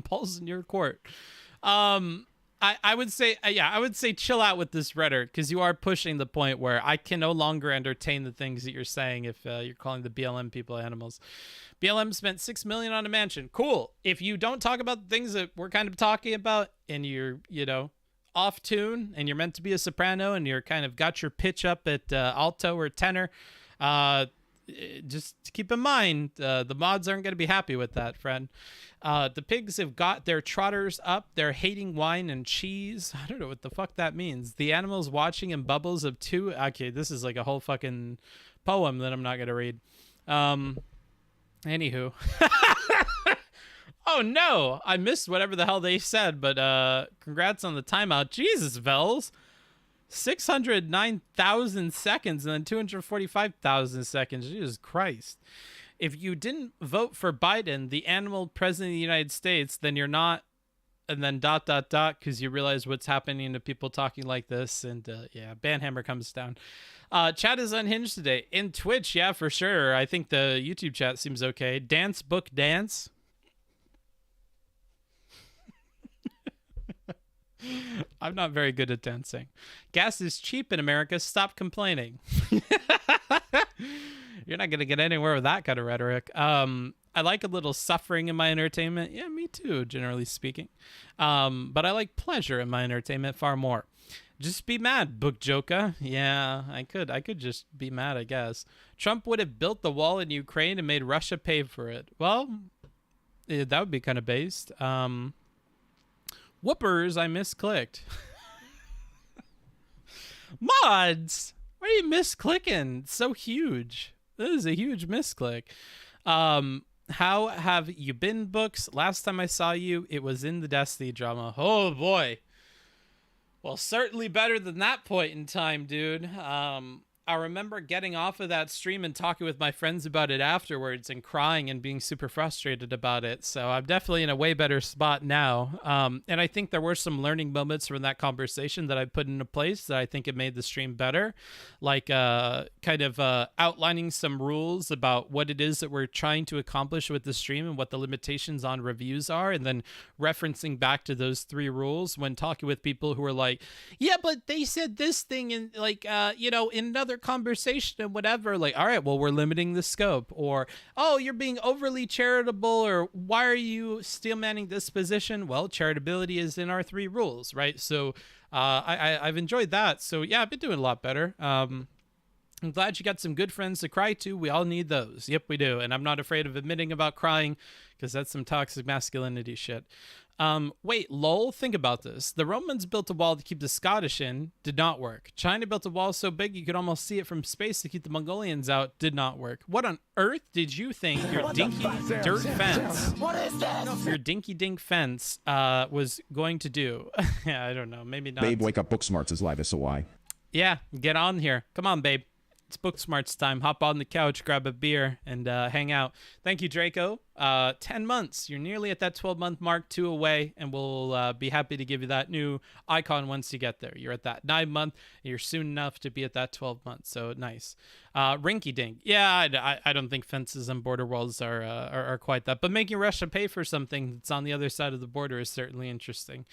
Paul's in your court. I would say, I would say chill out with this rhetoric, because you are pushing the point where I can no longer entertain the things that you're saying if you're calling the BLM people animals. BLM spent $6 million on a mansion. Cool. If you don't talk about the things that we're kind of talking about, and you're, you know, off tune, and you're meant to be a soprano, and you're kind of got your pitch up at alto or tenor, just keep in mind, the mods aren't going to be happy with that, friend. The pigs have got their trotters up. They're hating wine and cheese. I don't know what the fuck that means. The animals watching in bubbles of two. Okay, this is like a whole fucking poem that I'm not going to read. Anywho. Oh, no. I missed whatever the hell they said, but congrats on the timeout. Jesus, Vels. 609,000 seconds and then 245,000 seconds. Jesus Christ. If you didn't vote for Biden, the animal president of the United States, then you're not, and then ... because you realize what's happening to people talking like this. And yeah, Banhammer comes down. Chat is unhinged today. In Twitch, yeah, for sure. I think the YouTube chat seems okay. Dance book dance. I'm not very good at dancing. Gas is cheap in America. Stop complaining. You're not going to get anywhere with that kind of rhetoric. I like a little suffering in my entertainment. Yeah, me too, generally speaking. But I like pleasure in my entertainment far more. Just be mad, Book Joker. Yeah, I could just be mad, I guess. Trump would have built the wall in Ukraine and made Russia pay for it. Well, that would be kind of based. Whoopers, I misclicked. Mods, why are you misclicking? It's so huge. This is a huge misclick. How have you been, Books? Last time I saw you, it was in the Destiny drama. Oh, boy. Well, certainly better than that point in time, dude. I remember getting off of that stream and talking with my friends about it afterwards and crying and being super frustrated about it. So I'm definitely in a way better spot now. And I think there were some learning moments from that conversation that I put into place that I think it made the stream better. Like kind of outlining some rules about what it is that we're trying to accomplish with the stream and what the limitations on reviews are. And then referencing back to those 3 rules when talking with people who are like, yeah, but they said this thing in like, you know, in another conversation and whatever. Like, all right, well, we're limiting the scope. Or, oh, you're being overly charitable. Or why are you steel manning this position? Well, charitability is in our 3 rules, right? So I've enjoyed that. So yeah, I've been doing a lot better. I'm glad you got some good friends to cry to. We all need those. Yep, we do. And I'm not afraid of admitting about crying because that's some toxic masculinity shit. Wait, lol, think about this. The Romans built a wall to keep the Scottish in, did not work. China built a wall so big you could almost see it from space to keep the Mongolians out, did not work. What on earth did you think your dinky dirt fence, your dinky dink fence, was going to do? Yeah, I don't know, maybe not. Babe, wake up, Booksmarts is live SOI. Yeah, get on here. Come on, babe. It's Booksmarts time. Hop on the couch, grab a beer, and hang out. Thank you, Draco. 10 months. You're nearly at that 12-month mark, 2 away, and we'll be happy to give you that new icon once you get there. You're at that 9-month. You're soon enough to be at that 12 months, so nice. Rinky Dink. Yeah, I don't think fences and border walls are quite that, but making Russia pay for something that's on the other side of the border is certainly interesting.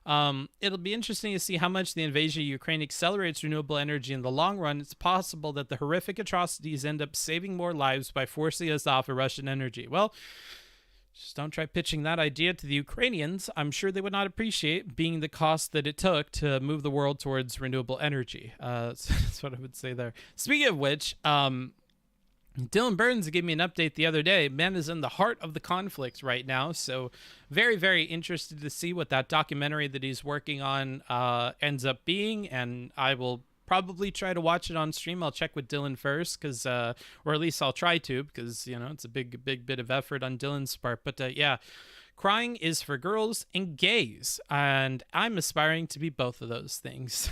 It'll be interesting to see how much the invasion of Ukraine accelerates renewable energy in the long run. It's possible that the horrific atrocities end up saving more lives by forcing us off of Russian energy. Well, just don't try pitching that idea to the Ukrainians. I'm sure they would not appreciate being the cost that it took to move the world towards renewable energy. That's what I would say there. Speaking of which, Dylan Burns gave me an update the other day. Man is in the heart of the conflict right now, so very, very interested to see what that documentary that he's working on ends up being, and I will probably try to watch it on stream. I'll check with Dylan first, because, or at least I'll try to, because, you know, it's a big bit of effort on Dylan's part. But yeah, crying is for girls and gays, and I'm aspiring to be both of those things.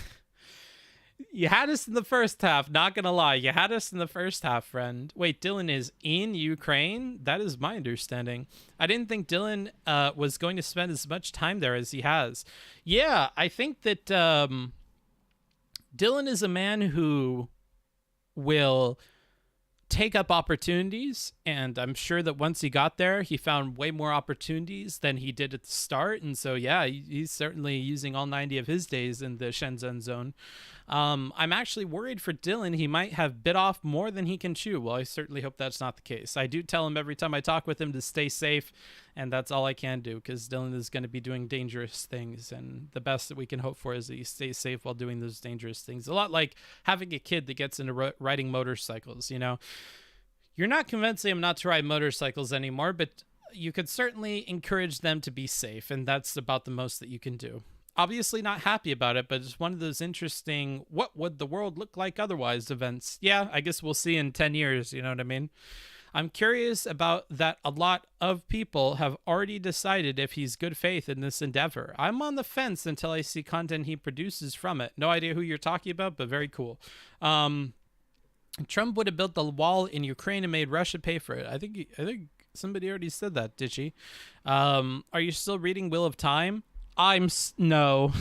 You had us in the first half, not gonna lie. You had us in the first half, friend. Wait, Dylan is in Ukraine? That is my understanding. I didn't think Dylan was going to spend as much time there as he has. Yeah, I think that Dylan is a man who will take up opportunities, and I'm sure that once he got there, he found way more opportunities than he did at the start. And so, yeah, he's certainly using all 90 of his days in the Shenzhen zone. I'm actually worried for Dylan. He might have bit off more than he can chew. Well, I certainly hope that's not the case. I do tell him every time I talk with him to stay safe, and that's all I can do, because Dylan is going to be doing dangerous things, and the best that we can hope for is that he stays safe while doing those dangerous things. A lot like having a kid that gets into riding motorcycles, you know. You're not convincing him not to ride motorcycles anymore, but you could certainly encourage them to be safe, and that's about the most that you can do. Obviously not happy about it, but it's one of those interesting, what would the world look like otherwise events. Yeah, I guess we'll see in 10 years, you know what I mean? I'm curious about that. A lot of people have already decided if he's good faith in this endeavor. I'm on the fence until I see content he produces from it. No idea who you're talking about, but very cool. Trump would have built the wall in Ukraine and made Russia pay for it. I think somebody already said that, did she? Are you still reading Wheel of Time? No.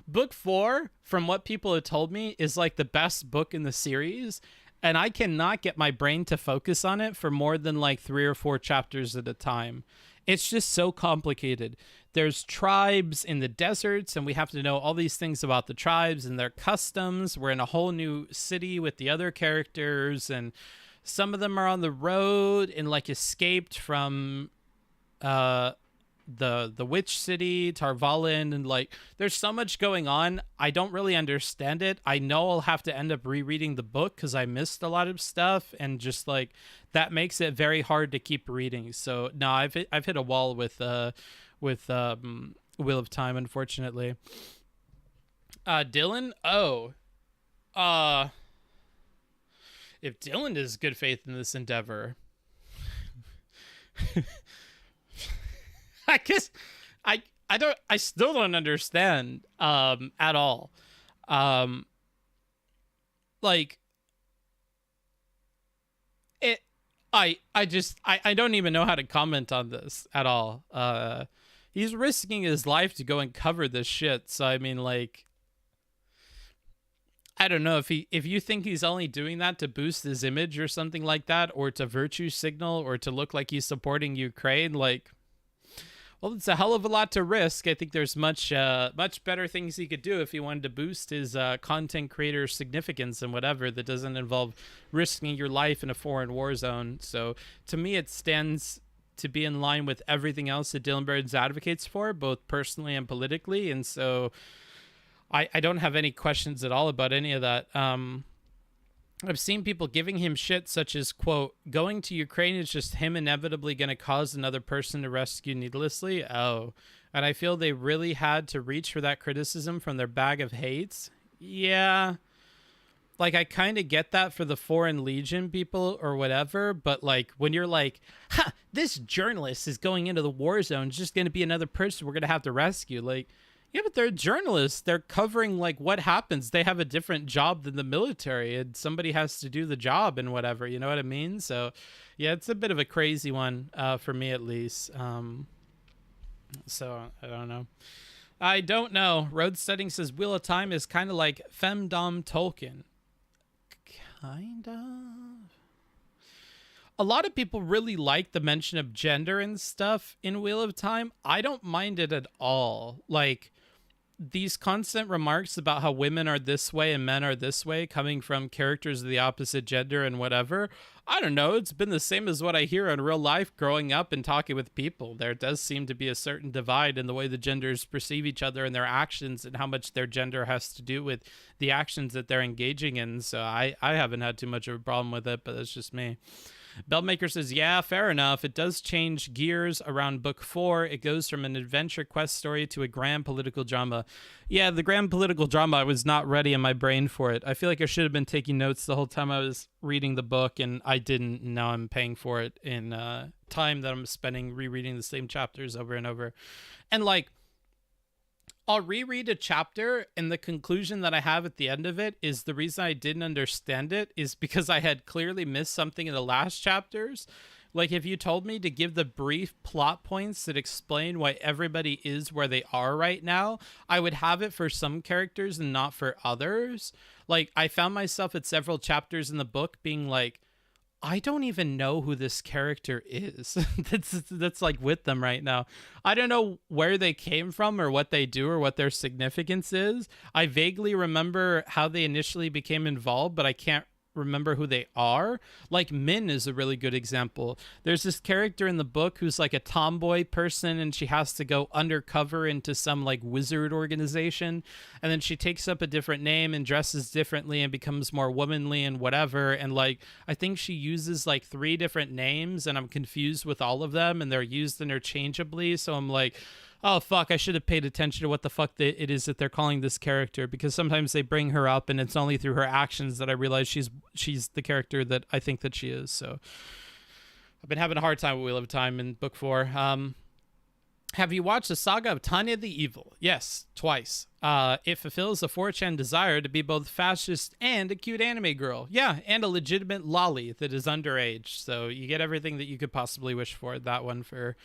Book 4, from what people have told me, is like the best book in the series, and I cannot get my brain to focus on it for more than like 3 or 4 chapters at a time. It's just so complicated. There's tribes in the deserts, and we have to know all these things about the tribes and their customs. We're in a whole new city with the other characters, and some of them are on the road and like escaped from the witch city, Tarvalin, and like there's so much going on. I don't really understand it. I know I'll have to end up rereading the book because I missed a lot of stuff, and just like that makes it very hard to keep reading. So no, I've hit a wall with Wheel of Time, unfortunately. Dylan, if Dylan is good faith in this endeavor, I guess I still don't understand at all. Like it I don't even know how to comment on this at all. He's risking his life to go and cover this shit. So I mean, like, I don't know if you think he's only doing that to boost his image or something like that, or to virtue signal, or to look like he's supporting Ukraine, like, well, it's a hell of a lot to risk. I think there's much better things he could do if he wanted to boost his content creator significance and whatever that doesn't involve risking your life in a foreign war zone. So to me, it stands to be in line with everything else that Dylan Burns advocates for, both personally and politically. And so I don't have any questions at all about any of that. I've seen people giving him shit such as, quote, going to Ukraine is just him inevitably going to cause another person to rescue needlessly. Oh, and I feel they really had to reach for that criticism from their bag of hates. Yeah. Like, I kind of get that for the Foreign Legion people or whatever, but like when you're like, this journalist is going into the war zone, it's just going to be another person we're going to have to rescue. Like, yeah, but they're journalists. They're covering like what happens. They have a different job than the military, and somebody has to do the job and whatever. You know what I mean? So, yeah, it's a bit of a crazy one for me at least. So I don't know. I don't know. Road Setting says Wheel of Time is kind of like Femdom Tolkien. Kind of. A lot of people really like the mention of gender and stuff in Wheel of Time. I don't mind it at all. Like, these constant remarks about how women are this way and men are this way coming from characters of the opposite gender and whatever, I don't know. It's been the same as what I hear in real life growing up and talking with people. There does seem to be a certain divide in the way the genders perceive each other and their actions, and how much their gender has to do with the actions that they're engaging in. So I haven't had too much of a problem with it, but that's just me. Bellmaker says, yeah, fair enough. It does change gears around book 4. It goes from an adventure quest story to a grand political drama. Yeah, the grand political drama, I was not ready in my brain for it. I feel like I should have been taking notes the whole time I was reading the book, and I didn't. Now I'm paying for it in time that I'm spending rereading the same chapters over and over. And like, I'll reread a chapter, and the conclusion that I have at the end of it is the reason I didn't understand it is because I had clearly missed something in the last chapters. Like, if you told me to give the brief plot points that explain why everybody is where they are right now, I would have it for some characters and not for others. Like, I found myself at several chapters in the book being like, I don't even know who this character is that's like with them right now. I don't know where they came from or what they do or what their significance is. I vaguely remember how they initially became involved, but I can't remember who they are. Like, Min is a really good example. There's this character in the book who's like a tomboy person, and she has to go undercover into some like wizard organization, and then she takes up a different name and dresses differently and becomes more womanly and whatever. And like, I think she uses like 3 different names, and I'm confused with all of them, and they're used interchangeably. So I'm like, oh, fuck, I should have paid attention to what the fuck it is that they're calling this character, because sometimes they bring her up, and it's only through her actions that I realize she's the character that I think that she is. So I've been having a hard time with Wheel of Time in book 4. Have you watched the saga of Tanya the Evil? Yes, twice. It fulfills the 4chan desire to be both fascist and a cute anime girl. Yeah, and a legitimate lolly that is underage. So you get everything that you could possibly wish for. That one for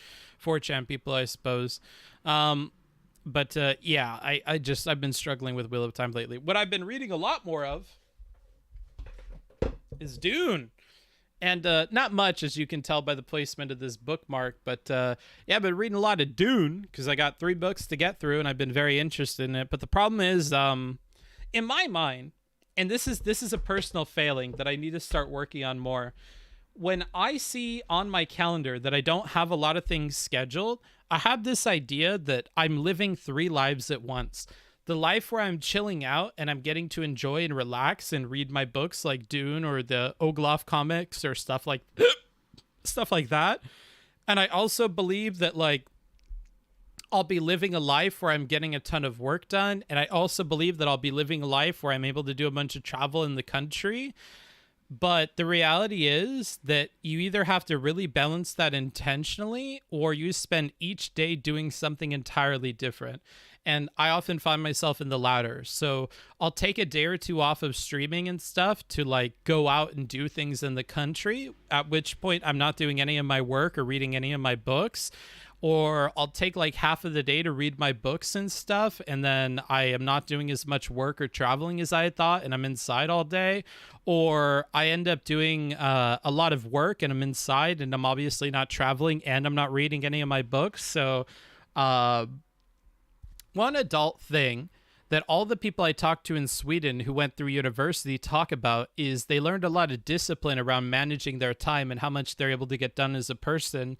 4chan people, I suppose. But yeah, I've been struggling with Wheel of Time lately. What I've been reading a lot more of is Dune. And not much, as you can tell by the placement of this bookmark, but yeah, I've been reading a lot of Dune because I got 3 books to get through, and I've been very interested in it. But the problem is, in my mind, and this is a personal failing that I need to start working on more. When I see on my calendar that I don't have a lot of things scheduled, I have this idea that I'm living 3 lives at once. The life where I'm chilling out and I'm getting to enjoy and relax and read my books like Dune or the Ogloff comics or stuff like that. And I also believe that like I'll be living a life where I'm getting a ton of work done. And I also believe that I'll be living a life where I'm able to do a bunch of travel in the country. But the reality is that you either have to really balance that intentionally, or you spend each day doing something entirely different. And I often find myself in the latter. So I'll take a day or 2 off of streaming and stuff to like go out and do things in the country, at which point I'm not doing any of my work or reading any of my books. Or I'll take like half of the day to read my books and stuff, and then I am not doing as much work or traveling as I had thought, and I'm inside all day. Or I end up doing a lot of work and I'm inside, and I'm obviously not traveling, and I'm not reading any of my books. So one adult thing that all the people I talked to in Sweden who went through university talk about is they learned a lot of discipline around managing their time and how much they're able to get done as a person.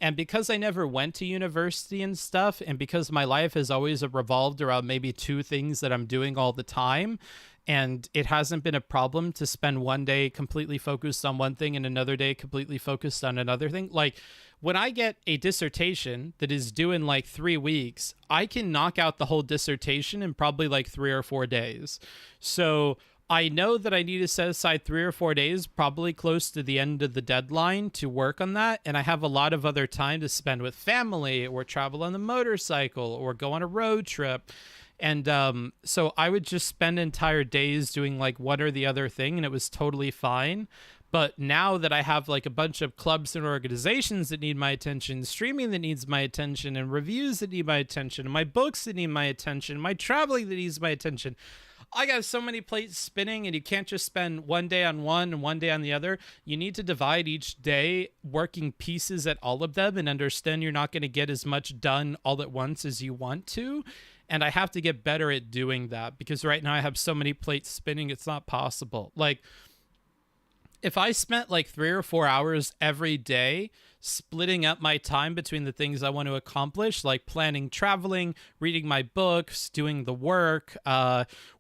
And because I never went to university and stuff, and because my life has always revolved around maybe 2 things that I'm doing all the time, and it hasn't been a problem to spend one day completely focused on one thing and another day completely focused on another thing. Like, when I get a dissertation that is due in like 3 weeks, I can knock out the whole dissertation in probably like 3 or 4 days. So I know that I need to set aside 3 or 4 days, probably close to the end of the deadline, to work on that. And I have a lot of other time to spend with family, or travel on the motorcycle, or go on a road trip. And so I would just spend entire days doing like one or the other thing, and it was totally fine. But now that I have like a bunch of clubs and organizations that need my attention, streaming that needs my attention, and reviews that need my attention, and my books that need my attention, my traveling that needs my attention, I got so many plates spinning, and you can't just spend one day on one and one day on the other. You need to divide each day, working pieces at all of them, and understand you're not going to get as much done all at once as you want to. And I have to get better at doing that, because right now I have so many plates spinning, it's not possible. Like, if I spent like 3 or 4 hours every day splitting up my time between the things I want to accomplish, like planning, traveling, reading my books, doing the work,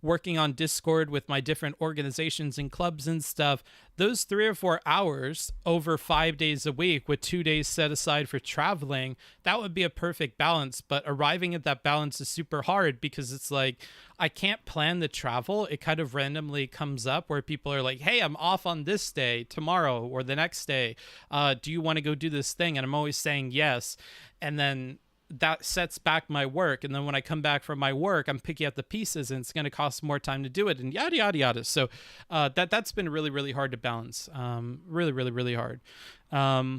working on Discord with my different organizations and clubs and stuff. Those 3 or 4 hours over 5 days a week with 2 days set aside for traveling, that would be a perfect balance. But arriving at that balance is super hard because it's like, I can't plan the travel. It kind of randomly comes up where people are like, hey, I'm off on this day, tomorrow, or the next day. Do you want to go do this thing? And I'm always saying yes. And then that sets back my work. And then when I come back from my work, I'm picking up the pieces and it's going to cost more time to do it and yada, yada, yada. So that's been really, really hard to balance. Really, really, really hard. But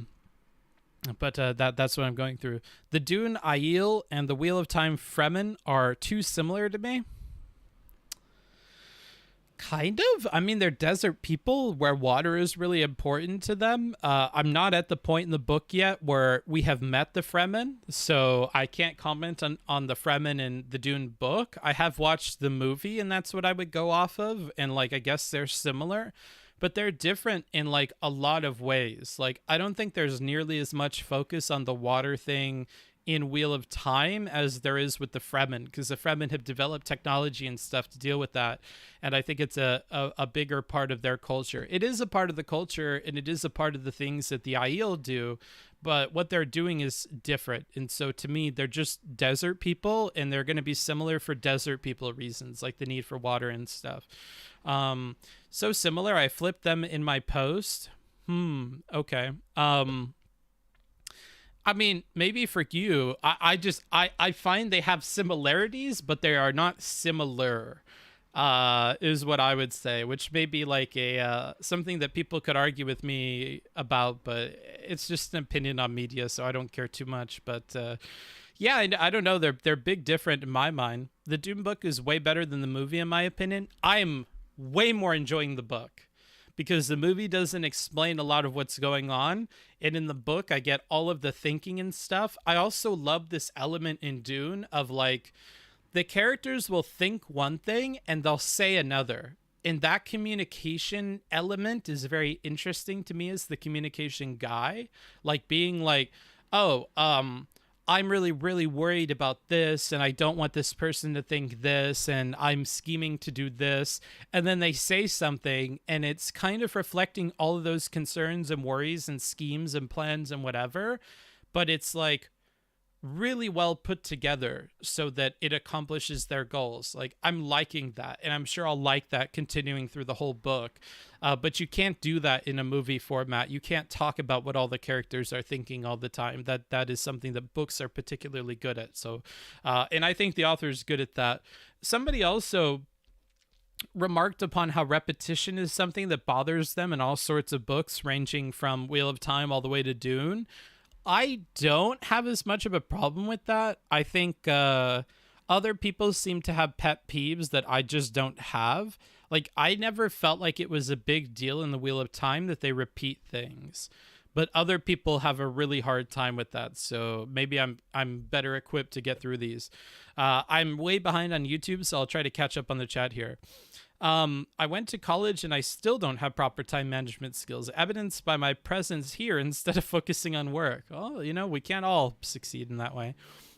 that's what I'm going through. The Dune Aiel and the Wheel of Time Fremen are too similar to me. Kind of. I mean, they're desert people where water is really important to them. I'm not at the point in the book yet where we have met the Fremen, so I can't comment on the Fremen in the Dune book. I have watched the movie, and that's what I would go off of. And, like, I guess they're similar, but they're different in, like, a lot of ways. Like, I don't think there's nearly as much focus on the water thing in Wheel of Time as there is with the Fremen, because the Fremen have developed technology and stuff to deal with that, and I think it's a bigger part of their culture. It is a part of the culture, and it is a part of the things that the Aiel do, but what they're doing is different. And so to me, they're just desert people, and they're going to be similar for desert people reasons, like the need for water and stuff. So similar, I flipped them in my post. Okay. I mean, maybe for you, I find they have similarities, but they are not similar, is what I would say, which may be like a something that people could argue with me about, but it's just an opinion on media, so I don't care too much. But yeah, I don't know. They're big different in my mind. The Dune book is way better than the movie, in my opinion. I'm way more enjoying the book, because the movie doesn't explain a lot of what's going on. And in the book, I get all of the thinking and stuff. I also love this element in Dune of, like, the characters will think one thing and they'll say another. And that communication element is very interesting to me as the communication guy. Like, being like, oh, I'm really, really worried about this, and I don't want this person to think this, and I'm scheming to do this. And then they say something, and it's kind of reflecting all of those concerns and worries and schemes and plans and whatever. But it's like really well put together so that it accomplishes their goals. Like, I'm liking that, and I'm sure I'll like that continuing through the whole book. But you can't do that in a movie format. You can't talk about what all the characters are thinking all the time. That is something that books are particularly good at. So, and I think the author is good at that. Somebody also remarked upon how repetition is something that bothers them in all sorts of books, ranging from Wheel of Time all the way to Dune. I don't have as much of a problem with that. I think other people seem to have pet peeves that I just don't have. Like, I never felt like it was a big deal in the Wheel of Time that they repeat things, but other people have a really hard time with that. So maybe I'm better equipped to get through these. I'm way behind on YouTube, so I'll try to catch up on the chat here. I went to college and I still don't have proper time management skills, evidenced by my presence here instead of focusing on work. Oh, you know, we can't all succeed in that way.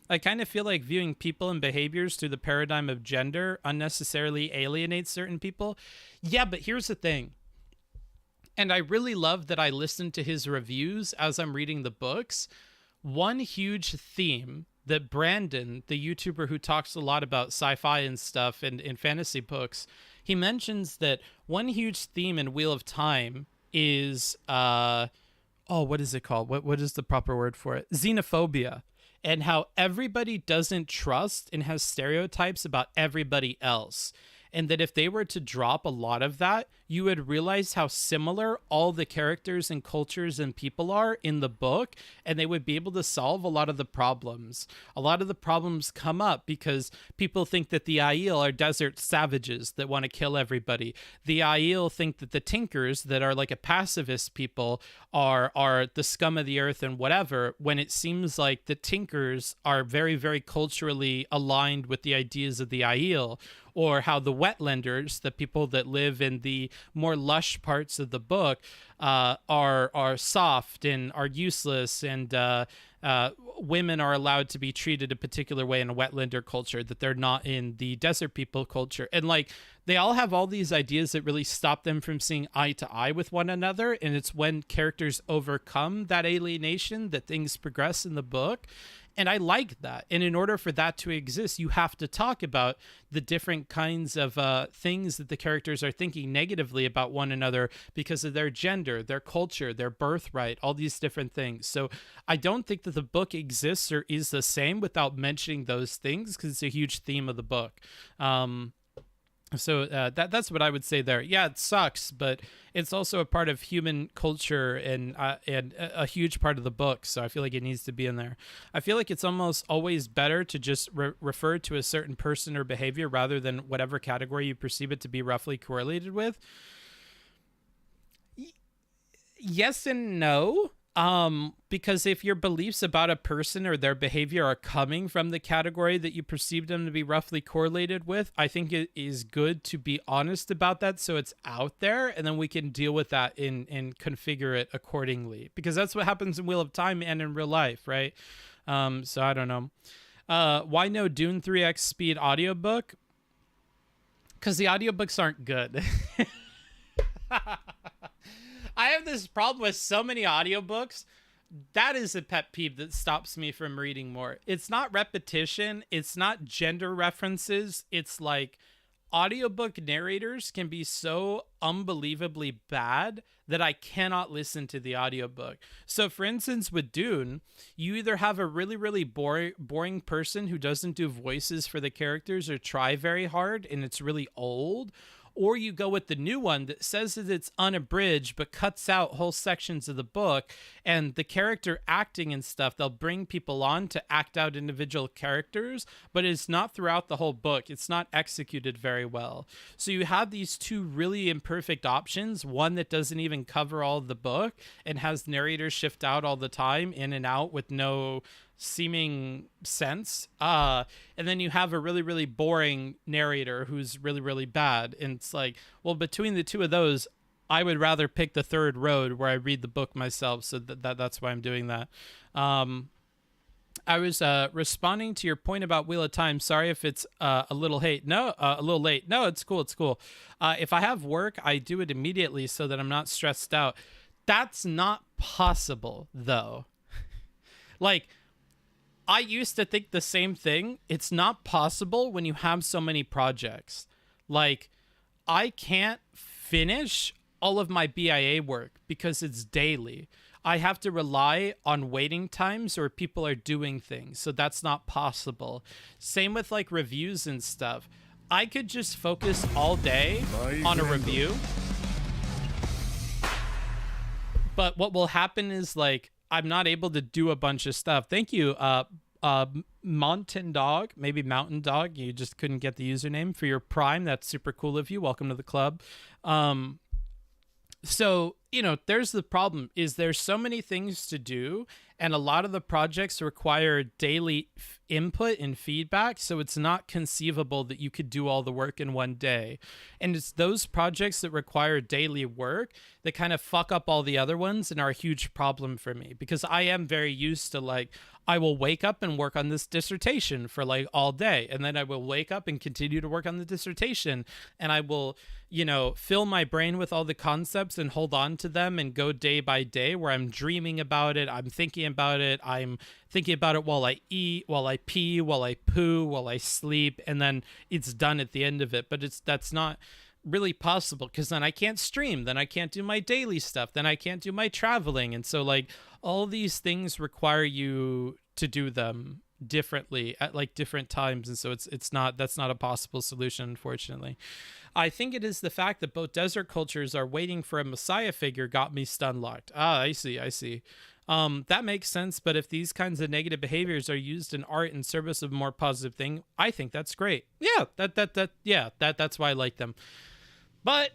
I kind of feel like viewing people and behaviors through the paradigm of gender unnecessarily alienates certain people. Yeah, but here's the thing. And I really love that I listened to his reviews as I'm reading the books. One huge theme that Brandon, the YouTuber who talks a lot about sci-fi and stuff and in fantasy books, he mentions that one huge theme in Wheel of Time is, what is it called? What is the proper word for it? Xenophobia. And how everybody doesn't trust and has stereotypes about everybody else. And that if they were to drop a lot of that, you would realize how similar all the characters and cultures and people are in the book, and they would be able to solve a lot of the problems. A lot of the problems come up because people think that the Aiel are desert savages that want to kill everybody. The Aiel think that the Tinkers, that are like a pacifist people, are the scum of the earth and whatever, when it seems like the Tinkers are very, very culturally aligned with the ideas of the Aiel. or how the wetlanders, the people that live in the more lush parts of the book, are soft and are useless, and women are allowed to be treated a particular way in a wetlander culture that they're not in the desert people culture. And like, they all have all these ideas that really stop them from seeing eye to eye with one another. And it's when characters overcome that alienation that things progress in the book. And I like that. And in order for that to exist, you have to talk about the different kinds of things that the characters are thinking negatively about one another because of their gender, their culture, their birthright, all these different things. So I don't think that the book exists or is the same without mentioning those things, because it's a huge theme of the book. So that's what I would say there. Yeah, it sucks, but it's also a part of human culture and a huge part of the book. So I feel like it needs to be in there. I feel like it's almost always better to just refer to a certain person or behavior rather than whatever category you perceive it to be roughly correlated with. Yes and no. Because if your beliefs about a person or their behavior are coming from the category that you perceive them to be roughly correlated with, I think it is good to be honest about that so it's out there, and then we can deal with that and configure it accordingly. Because that's what happens in Wheel of Time and in real life, right? So I don't know. Why no Dune 3x speed audiobook? Because the audiobooks aren't good. I have this problem with so many audiobooks. That is a pet peeve that stops me from reading more. It's not repetition. It's not gender references. It's like audiobook narrators can be so unbelievably bad that I cannot listen to the audiobook. So for instance, with Dune, you either have a really, really boring person who doesn't do voices for the characters or try very hard and it's really old, or you go with the new one that says that it's unabridged but cuts out whole sections of the book, and the character acting and stuff, they'll bring people on to act out individual characters, but it's not throughout the whole book. It's not executed very well. So you have these two really imperfect options, one that doesn't even cover all of the book and has narrators shift out all the time, in and out with no seeming sense, and then you have a really, really boring narrator who's really, really bad. And it's like, well, between the two of those, I would rather pick the third road where I read the book myself. So that's why I'm doing that. I was responding to your point about Wheel of Time. Sorry if it's a little late. No, it's cool. If I have work, I do it immediately so that I'm not stressed out. That's not possible though. Like, I used to think the same thing. It's not possible when you have so many projects. Like, I can't finish all of my BIA work because it's daily. I have to rely on waiting times or people are doing things. So that's not possible. Same with like reviews and stuff. I could just focus all day on a review. But what will happen is like, I'm not able to do a bunch of stuff. Thank you, Mountain Dog, maybe Mountain Dog. You just couldn't get the username for your Prime. That's super cool of you. Welcome to the club. So, there's the problem is there's so many things to do, and a lot of the projects require daily input and feedback. So it's not conceivable that you could do all the work in one day. And it's those projects that require daily work that kind of fuck up all the other ones and are a huge problem for me, because I am very used to like, I will wake up and work on this dissertation for like all day. And then I will wake up and continue to work on the dissertation. And I will, fill my brain with all the concepts and hold on to them and go day by day where I'm dreaming about it. I'm thinking about it. I'm thinking about it while I eat, while I pee, while I poo, while I sleep. And then it's done at the end of it. But that's not really possible, because then I can't stream, then I can't do my daily stuff, then I can't do my traveling. And so like all these things require you to do them differently at like different times, and so that's not a possible solution, unfortunately. I think it is the fact that both desert cultures are waiting for a messiah figure got me stun locked. I see. That makes sense, but if these kinds of negative behaviors are used in art in service of a more positive thing, I think that's great. Yeah, that's why I like them. But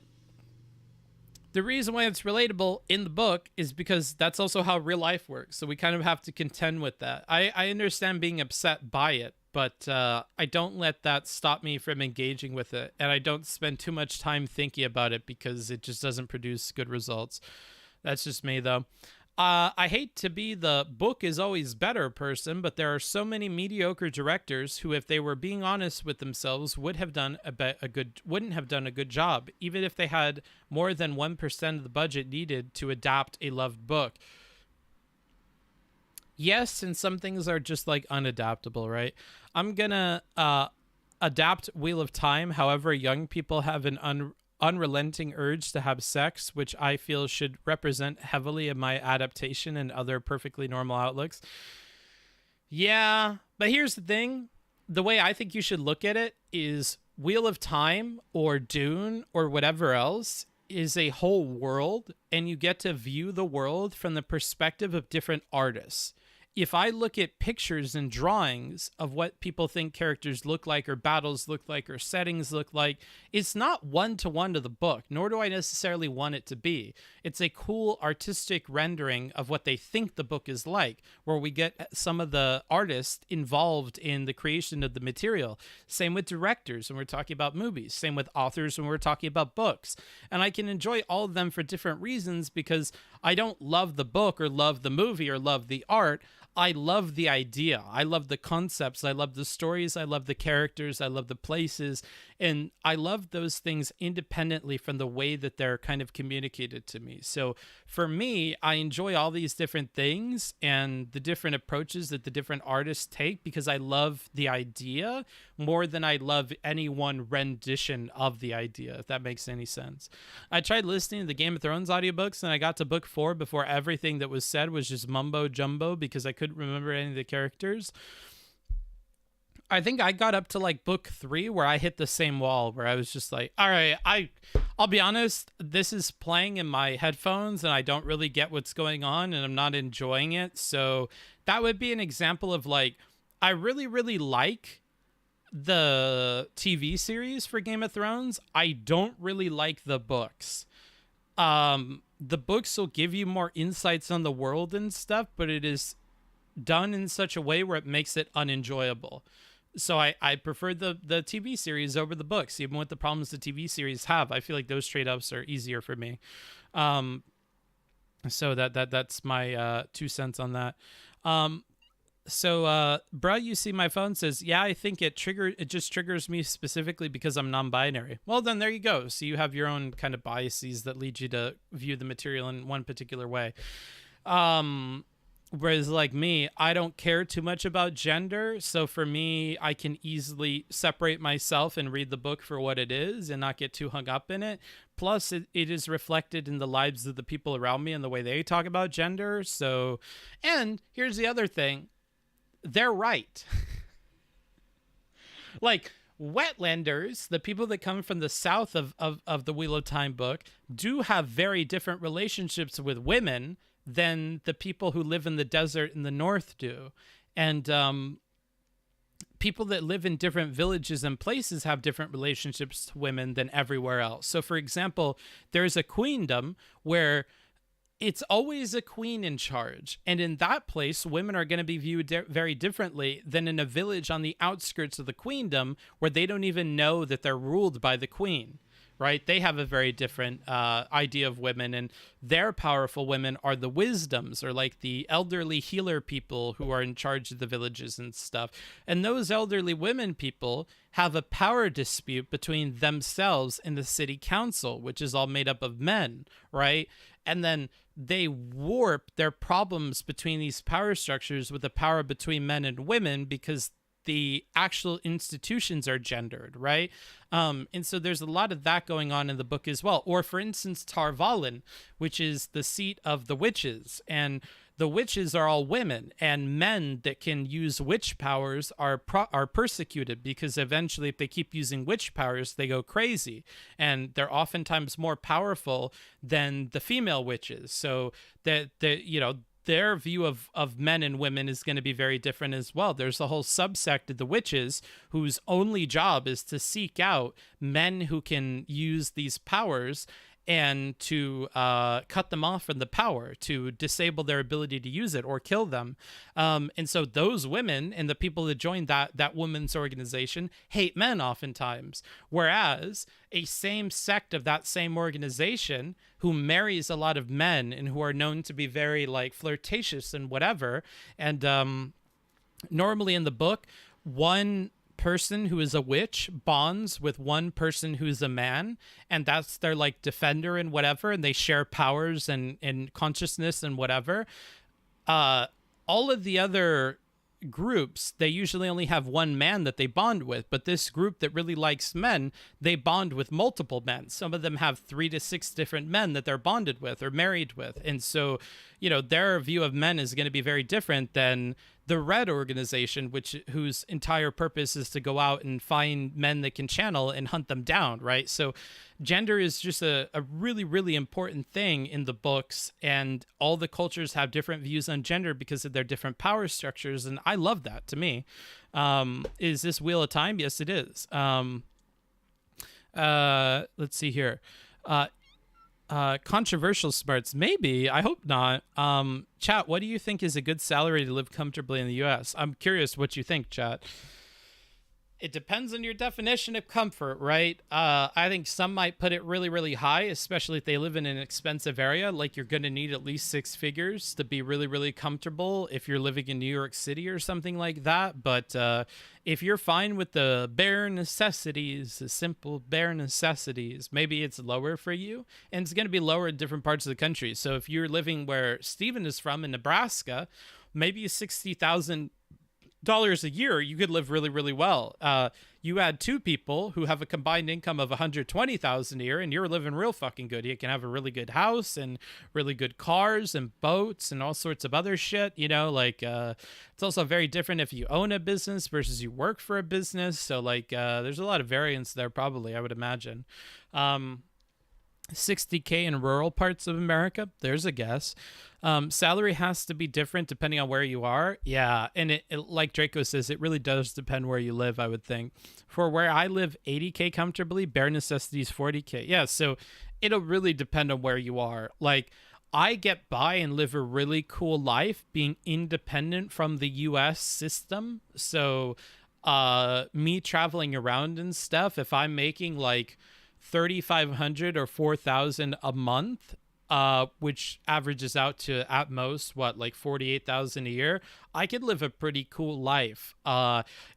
the reason why it's relatable in the book is because that's also how real life works. So we kind of have to contend with that. I understand being upset by it, but I don't let that stop me from engaging with it. And I don't spend too much time thinking about it because it just doesn't produce good results. That's just me, though. I hate to be the book is always better person, but there are so many mediocre directors who, if they were being honest with themselves, wouldn't have done a good job, even if they had more than 1% of the budget needed to adapt a loved book. Yes, and some things are just like unadaptable, right? I'm gonna adapt Wheel of Time. However, young people have an unrelenting urge to have sex, which I feel should represent heavily in my adaptation and other perfectly normal outlooks. Yeah, but here's the thing. The way I think you should look at it is Wheel of Time or Dune or whatever else is a whole world, and you get to view the world from the perspective of different artists. If I look at pictures and drawings of what people think characters look like or battles look like or settings look like, it's not one-to-one to the book, nor do I necessarily want it to be. It's a cool artistic rendering of what they think the book is like, where we get some of the artists involved in the creation of the material. Same with directors when we're talking about movies. Same with authors when we're talking about books. And I can enjoy all of them for different reasons because I don't love the book or love the movie or love the art. I love the idea. I love the concepts. I love the stories. I love the characters. I love the places. And I love those things independently from the way that they're kind of communicated to me. So for me, I enjoy all these different things and the different approaches that the different artists take because I love the idea more than I love any one rendition of the idea, if that makes any sense. I tried listening to the Game of Thrones audiobooks and I got to book 4 before everything that was said was just mumbo jumbo because I couldn't remember any of the characters. I think I got up to like book 3 where I hit the same wall where I was just like, all right, I'll be honest, this is playing in my headphones and I don't really get what's going on and I'm not enjoying it. So that would be an example of like, I really, really like the TV series for Game of Thrones. I don't really like the books. The books will give you more insights on the world and stuff, but it is done in such a way where it makes it unenjoyable. So I prefer the TV series over the books, even with the problems the TV series have. I feel like those trade-offs are easier for me. So that's my 2 cents on that. So bruh, you see my phone says, yeah, I think it just triggers me specifically because I'm non-binary. Well, then there you go. So you have your own kind of biases that lead you to view the material in one particular way. Whereas like me, I don't care too much about gender. So for me, I can easily separate myself and read the book for what it is and not get too hung up in it. Plus, it is reflected in the lives of the people around me and the way they talk about gender. So, and here's the other thing. They're right. Like, Wetlanders, the people that come from the south of the Wheel of Time book, do have very different relationships with women than the people who live in the desert in the north do. And people that live in different villages and places have different relationships to women than everywhere else. So, for example, there's a queendom where it's always a queen in charge. And in that place, women are going to be viewed very differently than in a village on the outskirts of the queendom where they don't even know that they're ruled by the queen. Right? They have a very different idea of women, and their powerful women are the wisdoms, or like the elderly healer people who are in charge of the villages and stuff. And those elderly women people have a power dispute between themselves and the city council, which is all made up of men, right? And then they warp their problems between these power structures with the power between men and women because the actual institutions are gendered, right? And so there's a lot of that going on in the book as well. Or for instance, Tar Valon, which is the seat of the witches, and the witches are all women, and men that can use witch powers are persecuted because eventually if they keep using witch powers, they go crazy, and they're oftentimes more powerful than the female witches. So that their view of men and women is going to be very different as well. There's a whole subsect of the witches whose only job is to seek out men who can use these powers and to cut them off from the power, to disable their ability to use it or kill them. And so those women and the people that join that women's organization hate men oftentimes. Whereas a same sect of that same organization who marries a lot of men and who are known to be very like flirtatious and whatever. And normally in the book, one person who is a witch bonds with one person who's a man, and that's their like defender and whatever, and they share powers and consciousness and whatever. All of the other groups, they usually only have one man that they bond with, but this group that really likes men, they bond with multiple men. Some of them have 3 to 6 different men that they're bonded with or married with. And so, you know, their view of men is going to be very different than the Red organization, whose entire purpose is to go out and find men that can channel and hunt them down, right? So gender is just a really, really important thing in the books, and all the cultures have different views on gender because of their different power structures, and I love that. To me, is this Wheel of Time? Yes, it is. Let's see here. Controversial smarts, maybe. I hope not. Chat, what do you think is a good salary to live comfortably in the US? I'm curious what you think, chat. It depends on your definition of comfort, right? I think some might put it really, really high, especially if they live in an expensive area. Like, you're going to need at least 6 figures to be really, really comfortable if you're living in New York City or something like that. But if you're fine with the bare necessities, the simple bare necessities, maybe it's lower for you. And it's going to be lower in different parts of the country. So if you're living where Steven is from in Nebraska, maybe $60,000 a year, you could live really, really well. You add 2 people who have a combined income of $120,000 a year, and you're living real fucking good. You can have a really good house and really good cars and boats and all sorts of other shit. You know, like it's also very different if you own a business versus you work for a business. So like there's a lot of variance there, probably, I would imagine. 60K in rural parts of America, there's a guess. Salary has to be different depending on where you are. Yeah, and it like Draco says, it really does depend where you live, I would think. For where I live, 80K comfortably, bare necessities 40K. Yeah, so it'll really depend on where you are. Like, I get by and live a really cool life being independent from the US system. So me traveling around and stuff, if I'm making like $3,500 or $4,000 a month, which averages out to at most like $48,000 a year, I could live a pretty cool life.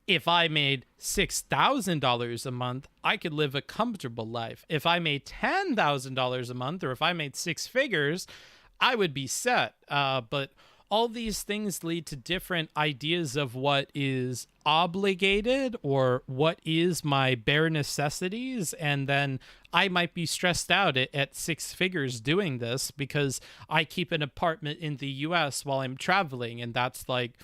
If I made $6,000 a month, I could live a comfortable life. If I made $10,000 a month, or if I made 6 figures, I would be set. But all these things lead to different ideas of what is obligated or what is my bare necessities. And then I might be stressed out at 6 figures doing this because I keep an apartment in the US while I'm traveling. And that's like,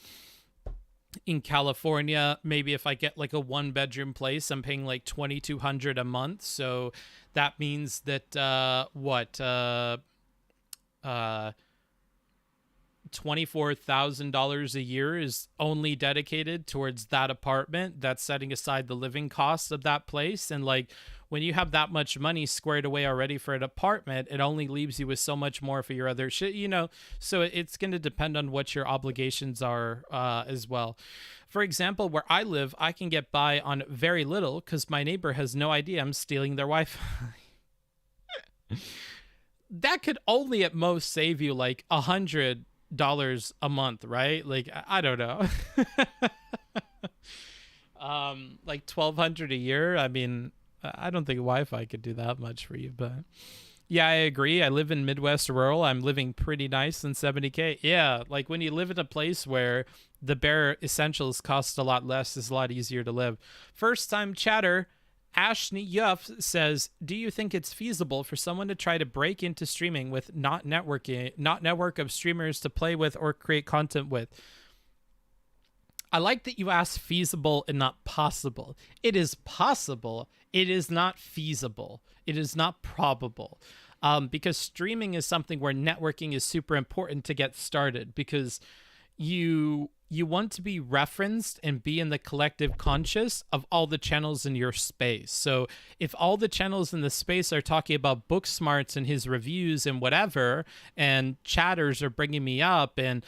in California, maybe if I get like a 1-bedroom place, I'm paying like $2,200 a month. So that means that $24,000 a year is only dedicated towards that apartment. That's setting aside the living costs of that place. And like, when you have that much money squared away already for an apartment, it only leaves you with so much more for your other shit, you know? So it's going to depend on what your obligations are as well. For example, where I live, I can get by on very little because my neighbor has no idea I'm stealing their Wi-Fi. That could only at most save you like $100 a month, right? Like, I don't know. Like $1,200 a year. I mean, I don't think Wi-Fi could do that much for you, but yeah, I agree. I live in Midwest rural. I'm living pretty nice in 70K. Yeah, like when you live in a place where the bare essentials cost a lot less, it's a lot easier to live. First time chatter, Ashley Yuff says, do you think it's feasible for someone to try to break into streaming with not network of streamers to play with or create content with? I like that you asked feasible and not possible. It is possible. It is not feasible. It is not probable. Because streaming is something where networking is super important to get started, because you you want to be referenced and be in the collective conscious of all the channels in your space. So if all the channels in the space are talking about Booksmarts and his reviews and whatever, and chatters are bringing me up and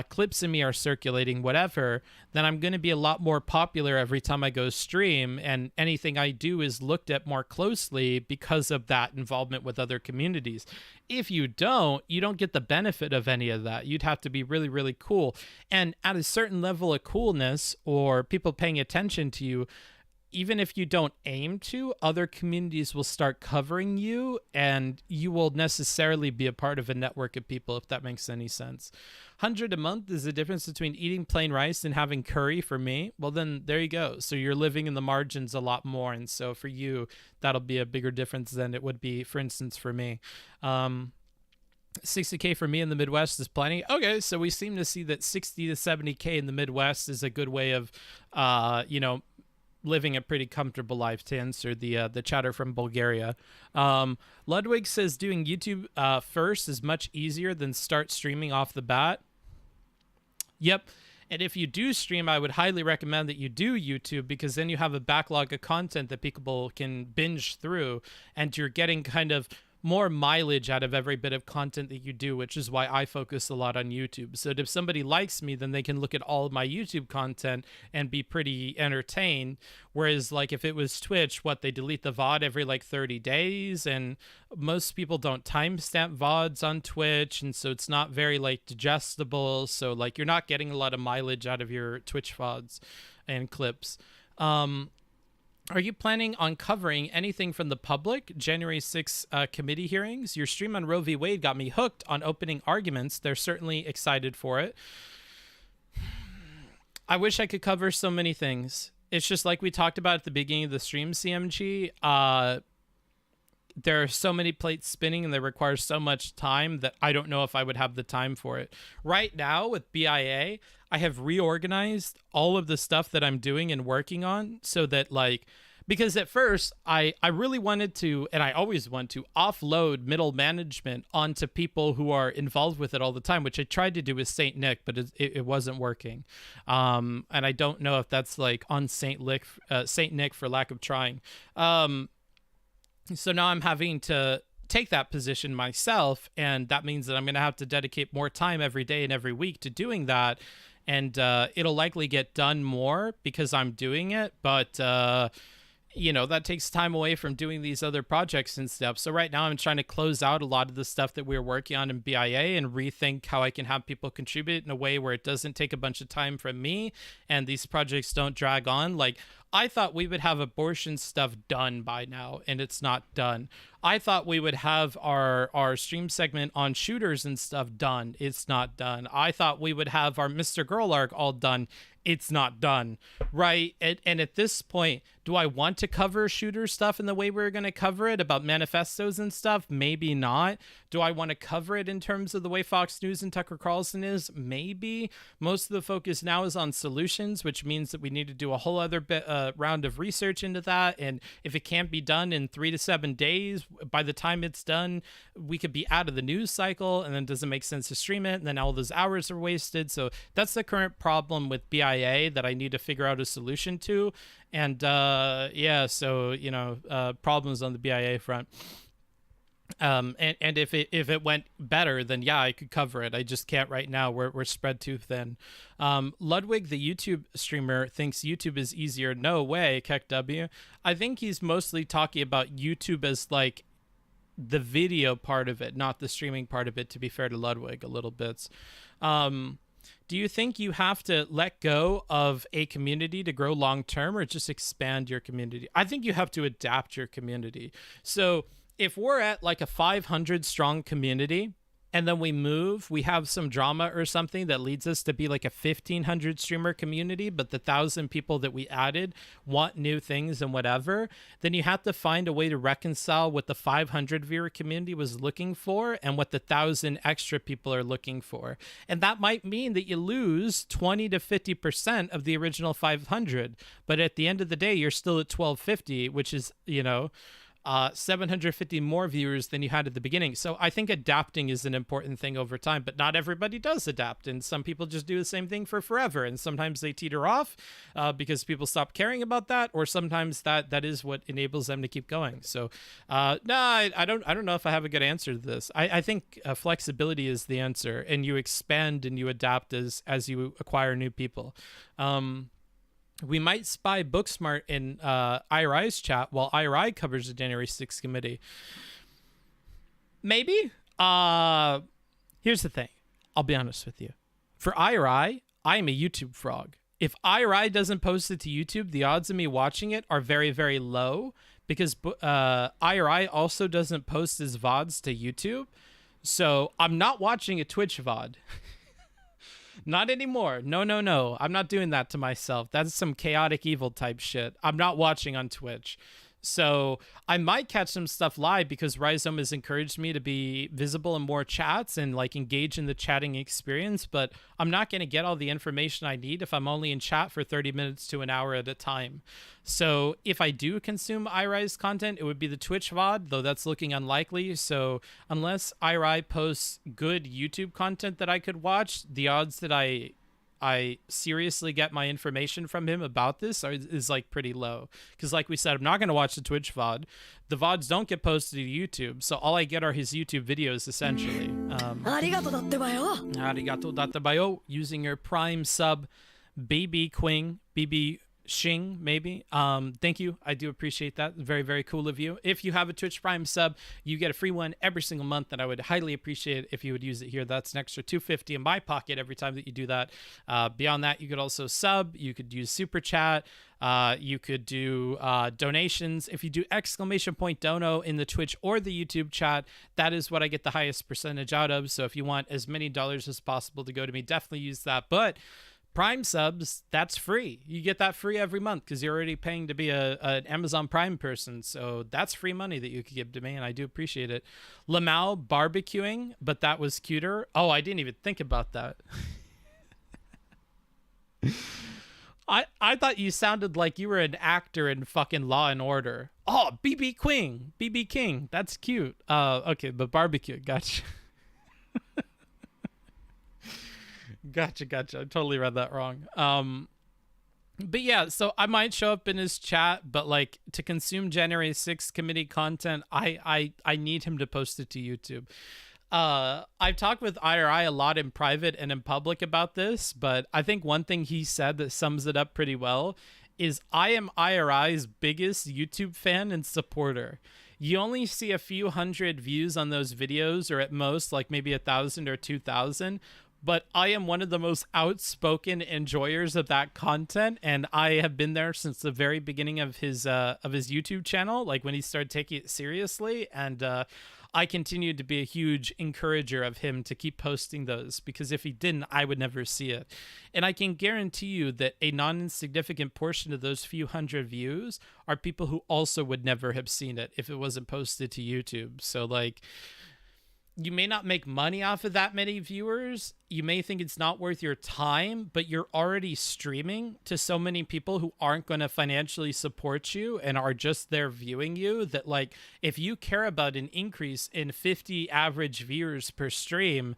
clips of me are circulating, whatever, then I'm going to be a lot more popular every time I go stream, and anything I do is looked at more closely because of that involvement with other communities. If you don't get the benefit of any of that. You'd have to be really, really cool. And at a certain level of coolness or people paying attention to you, even if you don't aim to, other communities will start covering you, and you will necessarily be a part of a network of people, if that makes any sense. 100 a month is the difference between eating plain rice and having curry for me. Well, then there you go. So you're living in the margins a lot more. And so for you, that'll be a bigger difference than it would be, for instance, for me. 60K for me in the Midwest is plenty. Okay, so we seem to see that 60 to 70K in the Midwest is a good way of, living a pretty comfortable life, to answer the chatter from Bulgaria. Ludwig says doing YouTube first is much easier than start streaming off the bat. Yep. And if you do stream, I would highly recommend that you do YouTube, because then you have a backlog of content that people can binge through, and you're getting kind of more mileage out of every bit of content that you do, which is why I focus a lot on YouTube. So that if somebody likes me, then they can look at all of my YouTube content and be pretty entertained. Whereas like if it was Twitch, they delete the VOD every like 30 days, and most people don't timestamp VODs on Twitch, and so it's not very like digestible. So like you're not getting a lot of mileage out of your Twitch VODs and clips. Are you planning on covering anything from the public? January 6 committee hearings. Your stream on Roe v. Wade got me hooked on opening arguments. They're certainly excited for it. I wish I could cover so many things. It's just like we talked about at the beginning of the stream, CMG. There are so many plates spinning, and they require so much time that I don't know if I would have the time for it. Right now with BIA, I have reorganized all of the stuff that I'm doing and working on, so that like, because at first I really wanted to, and I always want to, offload middle management onto people who are involved with it all the time, which I tried to do with Saint Nick, but it wasn't working. And I don't know if that's like on Saint Nick for lack of trying. So now I'm having to take that position myself, and that means that I'm going to have to dedicate more time every day and every week to doing that. And it'll likely get done more because I'm doing it, but that takes time away from doing these other projects and stuff. So right now I'm trying to close out a lot of the stuff that we're working on in BIA and rethink how I can have people contribute in a way where it doesn't take a bunch of time from me and these projects don't drag on. Like, I thought we would have abortion stuff done by now, and it's not done. I thought we would have our stream segment on shooters and stuff done. It's not done. I thought we would have our Mr. Girl arc all done. It's not done, right? And at this point, do I want to cover shooter stuff in the way we're going to cover it about manifestos and stuff? Maybe not. Do I want to cover it in terms of the way Fox News and Tucker Carlson is? Maybe. Most of the focus now is on solutions, which means that we need to do a whole other round of research into that. And if it can't be done in 3 to 7 days, by the time it's done, we could be out of the news cycle, and then it doesn't make sense to stream it, and then all those hours are wasted. So that's the current problem with BIA that I need to figure out a solution to. And problems on the BIA front. And if it went better, then yeah, I could cover it. I just can't right now. We're spread too thin. Ludwig, the YouTube streamer, thinks YouTube is easier. No way, Keck W. I think he's mostly talking about YouTube as like the video part of it, not the streaming part of it, to be fair to Ludwig a little bit. Do you think you have to let go of a community to grow long term, or just expand your community? I think you have to adapt your community. So if we're at like a 500 strong community, and then we have some drama or something that leads us to be like a 1,500 streamer community, but the 1,000 people that we added want new things and whatever, then you have to find a way to reconcile what the 500 viewer community was looking for and what the 1,000 extra people are looking for. And that might mean that you lose 20 to 50% of the original 500, but at the end of the day, you're still at 1,250, which is, 750 more viewers than you had at the beginning. So I think adapting is an important thing over time, but not everybody does adapt. And some people just do the same thing for forever. And sometimes they teeter off because people stop caring about that, or sometimes that is what enables them to keep going. So I don't know if I have a good answer to this. I think flexibility is the answer, and you expand and you adapt as you acquire new people. We might spy Booksmart in IRI's chat while IRI covers the January 6th committee. Maybe. Here's the thing. I'll be honest with you. For IRI, I am a YouTube frog. If IRI doesn't post it to YouTube, the odds of me watching it are very, very low, because IRI also doesn't post his VODs to YouTube. So I'm not watching a Twitch VOD. Not anymore. No. I'm not doing that to myself. That's some chaotic evil type shit. I'm not watching on Twitch. So I might catch some stuff live because Rhizome has encouraged me to be visible in more chats and like engage in the chatting experience, but I'm not going to get all the information I need if I'm only in chat for 30 minutes to an hour at a time. So if I do consume IRI's content, it would be the Twitch VOD, though that's looking unlikely. So unless IRI posts good YouTube content that I could watch, the odds that I seriously get my information from him about this is like pretty low, because like we said, I'm not going to watch the Twitch VOD. The VODs don't get posted to YouTube, so all I get are his YouTube videos essentially. Arigato dattabayo, using your Prime sub, BB Shing, maybe. Thank you. I do appreciate that. Very, very cool of you. If you have a Twitch Prime sub, you get a free one every single month, and I would highly appreciate it if you would use it here. That's an extra $2.50 in my pocket every time that you do that. Beyond that, you could also sub. You could use Super Chat. You could do donations. If you do !dono in the Twitch or the YouTube chat, that is what I get the highest percentage out of. So if you want as many dollars as possible to go to me, definitely use that. But Prime subs, that's free. You get that free every month because you're already paying to be an Amazon Prime person. So that's free money that you could give to me, and I do appreciate it. Lamau barbecuing, but that was cuter. Oh, I didn't even think about that. I thought you sounded like you were an actor in fucking Law and Order. Oh, BB King. That's cute. Okay, but barbecue, gotcha. Gotcha. I totally read that wrong. But yeah, so I might show up in his chat, but like to consume January 6th committee content, I need him to post it to YouTube. I've talked with IRI a lot in private and in public about this, but I think one thing he said that sums it up pretty well is I am IRI's biggest YouTube fan and supporter. You only see a few hundred views on those videos, or at most like maybe 1,000 or 2,000. But I am one of the most outspoken enjoyers of that content, and I have been there since the very beginning of his YouTube channel, like when he started taking it seriously, and I continue to be a huge encourager of him to keep posting those, because if he didn't, I would never see it. And I can guarantee you that a non-insignificant portion of those few hundred views are people who also would never have seen it if it wasn't posted to YouTube. So like, you may not make money off of that many viewers. You may think it's not worth your time, but you're already streaming to so many people who aren't going to financially support you and are just there viewing you, that like, if you care about an increase in 50 average viewers per stream,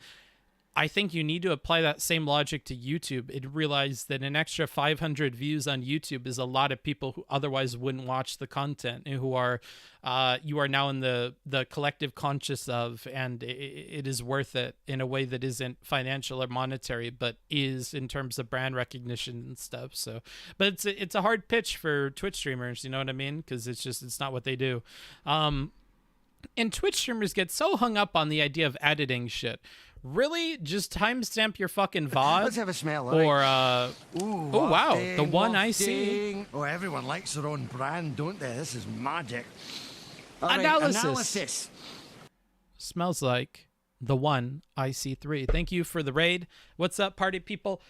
I think you need to apply that same logic to YouTube and realize that an extra 500 views on YouTube is a lot of people who otherwise wouldn't watch the content, and who are you are now in the collective conscious of, and it is worth it in a way that isn't financial or monetary, but is in terms of brand recognition and stuff. So, but it's a hard pitch for Twitch streamers, you know what I mean? Because it's not what they do. And Twitch streamers get so hung up on the idea of editing shit. Really? Just timestamp your fucking VOD? Let's have a smell. Or, Ooh, oh, wow. ding, The one I ding. see. Oh, everyone likes their own brand, don't they? This is magic. Analysis. Smells like the one I see 3. Thank you for the raid. What's up, party people?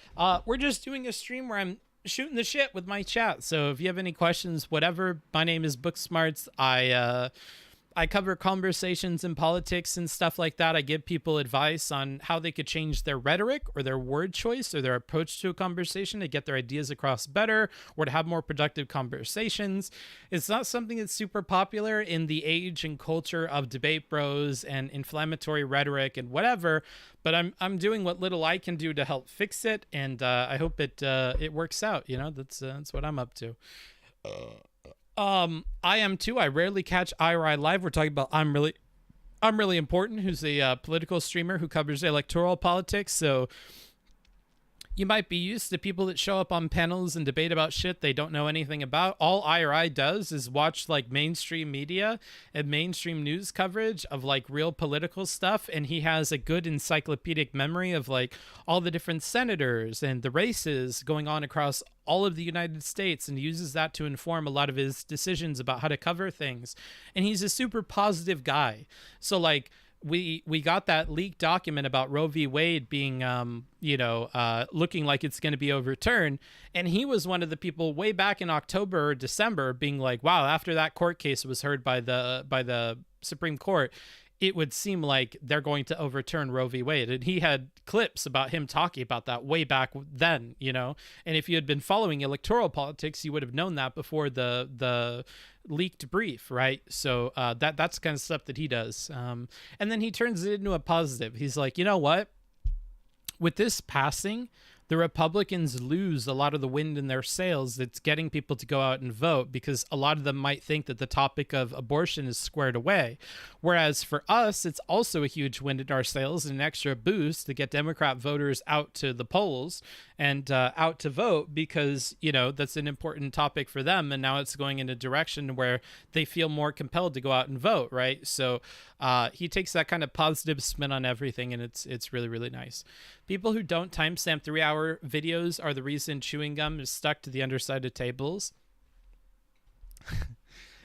We're just doing a stream where I'm shooting the shit with my chat. So if you have any questions, whatever, my name is Booksmarts. I cover conversations in politics and stuff like that. I give people advice on how they could change their rhetoric or their word choice or their approach to a conversation to get their ideas across better or to have more productive conversations. It's not something that's super popular in the age and culture of debate bros and inflammatory rhetoric and whatever, but I'm doing what little I can do to help fix it, and I hope it works out. You know, that's what I'm up to. I am too. I rarely catch IRI live. We're talking about I'm really important, who's a political streamer who covers electoral politics. So you might be used to people that show up on panels and debate about shit they don't know anything about. All IRI does is watch like mainstream media and mainstream news coverage of like real political stuff. And he has a good encyclopedic memory of like all the different senators and the races going on across all of the United States, and uses that to inform a lot of his decisions about how to cover things. And he's a super positive guy. So like, we got that leaked document about Roe v. Wade being, looking like it's going to be overturned. And he was one of the people way back in October or December being like, wow, after that court case was heard by the Supreme Court, it would seem like they're going to overturn Roe v. Wade. And he had clips about him talking about that way back then, you know? And if you had been following electoral politics, you would have known that before the leaked brief, right? So that's the kind of stuff that he does. And then he turns it into a positive. He's like, you know what? With this passing, the Republicans lose a lot of the wind in their sails that's getting people to go out and vote, because a lot of them might think that the topic of abortion is squared away. Whereas for us, it's also a huge wind in our sails and an extra boost to get Democrat voters out to the polls and out to vote, because, you know, that's an important topic for them. And now it's going in a direction where they feel more compelled to go out and vote, right? So he takes that kind of positive spin on everything, and it's really, really nice. People who don't timestamp 3-hour videos are the reason chewing gum is stuck to the underside of tables.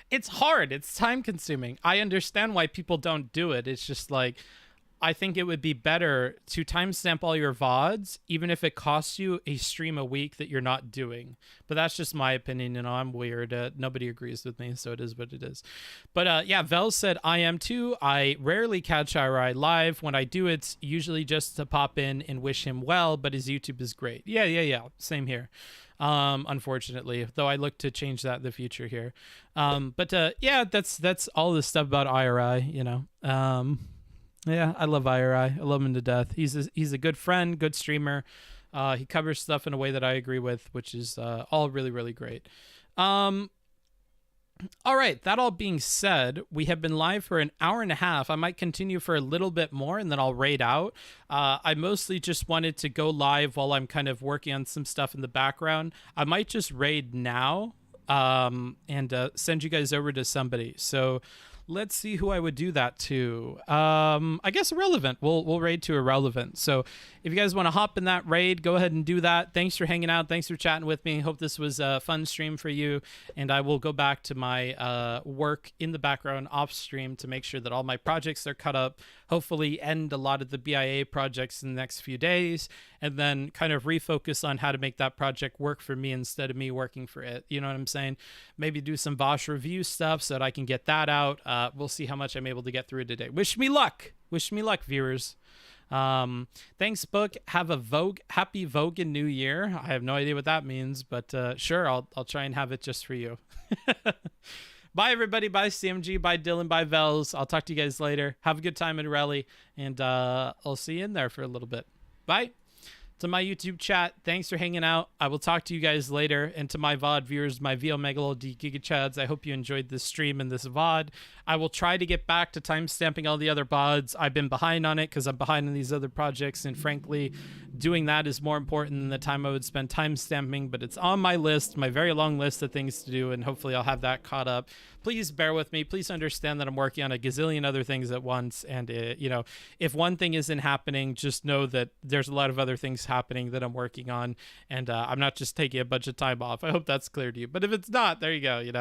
It's hard. It's time consuming. I understand why people don't do it. It's just like, I think it would be better to timestamp all your VODs, even if it costs you a stream a week that you're not doing. But that's just my opinion. You know, I'm weird. Nobody agrees with me, so it is what it is. But yeah, Vel said, I am too. I rarely catch RI live. When I do, it's usually just to pop in and wish him well, but his YouTube is great. Yeah. Same here. Unfortunately, though I look to change that in the future here. But yeah, that's all the stuff about IRI, you know. Yeah, I love IRI. I love him to death. He's a good friend, good streamer. He covers stuff in a way that I agree with, which is all really, really great. All right, that all being said, we have been live for an hour and a half. I might continue for a little bit more, and then I'll raid out. I mostly just wanted to go live while I'm kind of working on some stuff in the background. I might just raid now and send you guys over to somebody. So let's see who I would do that to. I guess Irrelevant. We'll raid to Irrelevant. So if you guys want to hop in that raid, go ahead and do that. Thanks for hanging out. Thanks for chatting with me. Hope this was a fun stream for you. And I will go back to my work in the background off stream to make sure that all my projects are cut up. Hopefully end a lot of the BIA projects in the next few days, and then kind of refocus on how to make that project work for me instead of me working for it. You know what I'm saying? Maybe do some Vosh review stuff so that I can get that out. We'll see how much I'm able to get through today. Wish me luck. Wish me luck, viewers. Thanks, Book. Have a happy Vogan New Year. I have no idea what that means, but sure, I'll try and have it just for you. Bye, everybody. Bye, CMG. Bye, Dylan. Bye, Vels. I'll talk to you guys later. Have a good time in Rally, and I'll see you in there for a little bit. Bye. To my YouTube chat, thanks for hanging out. I will talk to you guys later. And to my VOD viewers, my VO Megalo D Giga Chads, I hope you enjoyed this stream and this VOD. I will try to get back to timestamping all the other VODs. I've been behind on it because I'm behind on these other projects. And frankly, doing that is more important than the time I would spend timestamping. But it's on my list, my very long list of things to do. And hopefully I'll have that caught up. Please bear with me. Please understand that I'm working on a gazillion other things at once. And, you know, if one thing isn't happening, just know that there's a lot of other things happening that I'm working on. And I'm not just taking a bunch of time off. I hope that's clear to you. But if it's not, there you go, you know.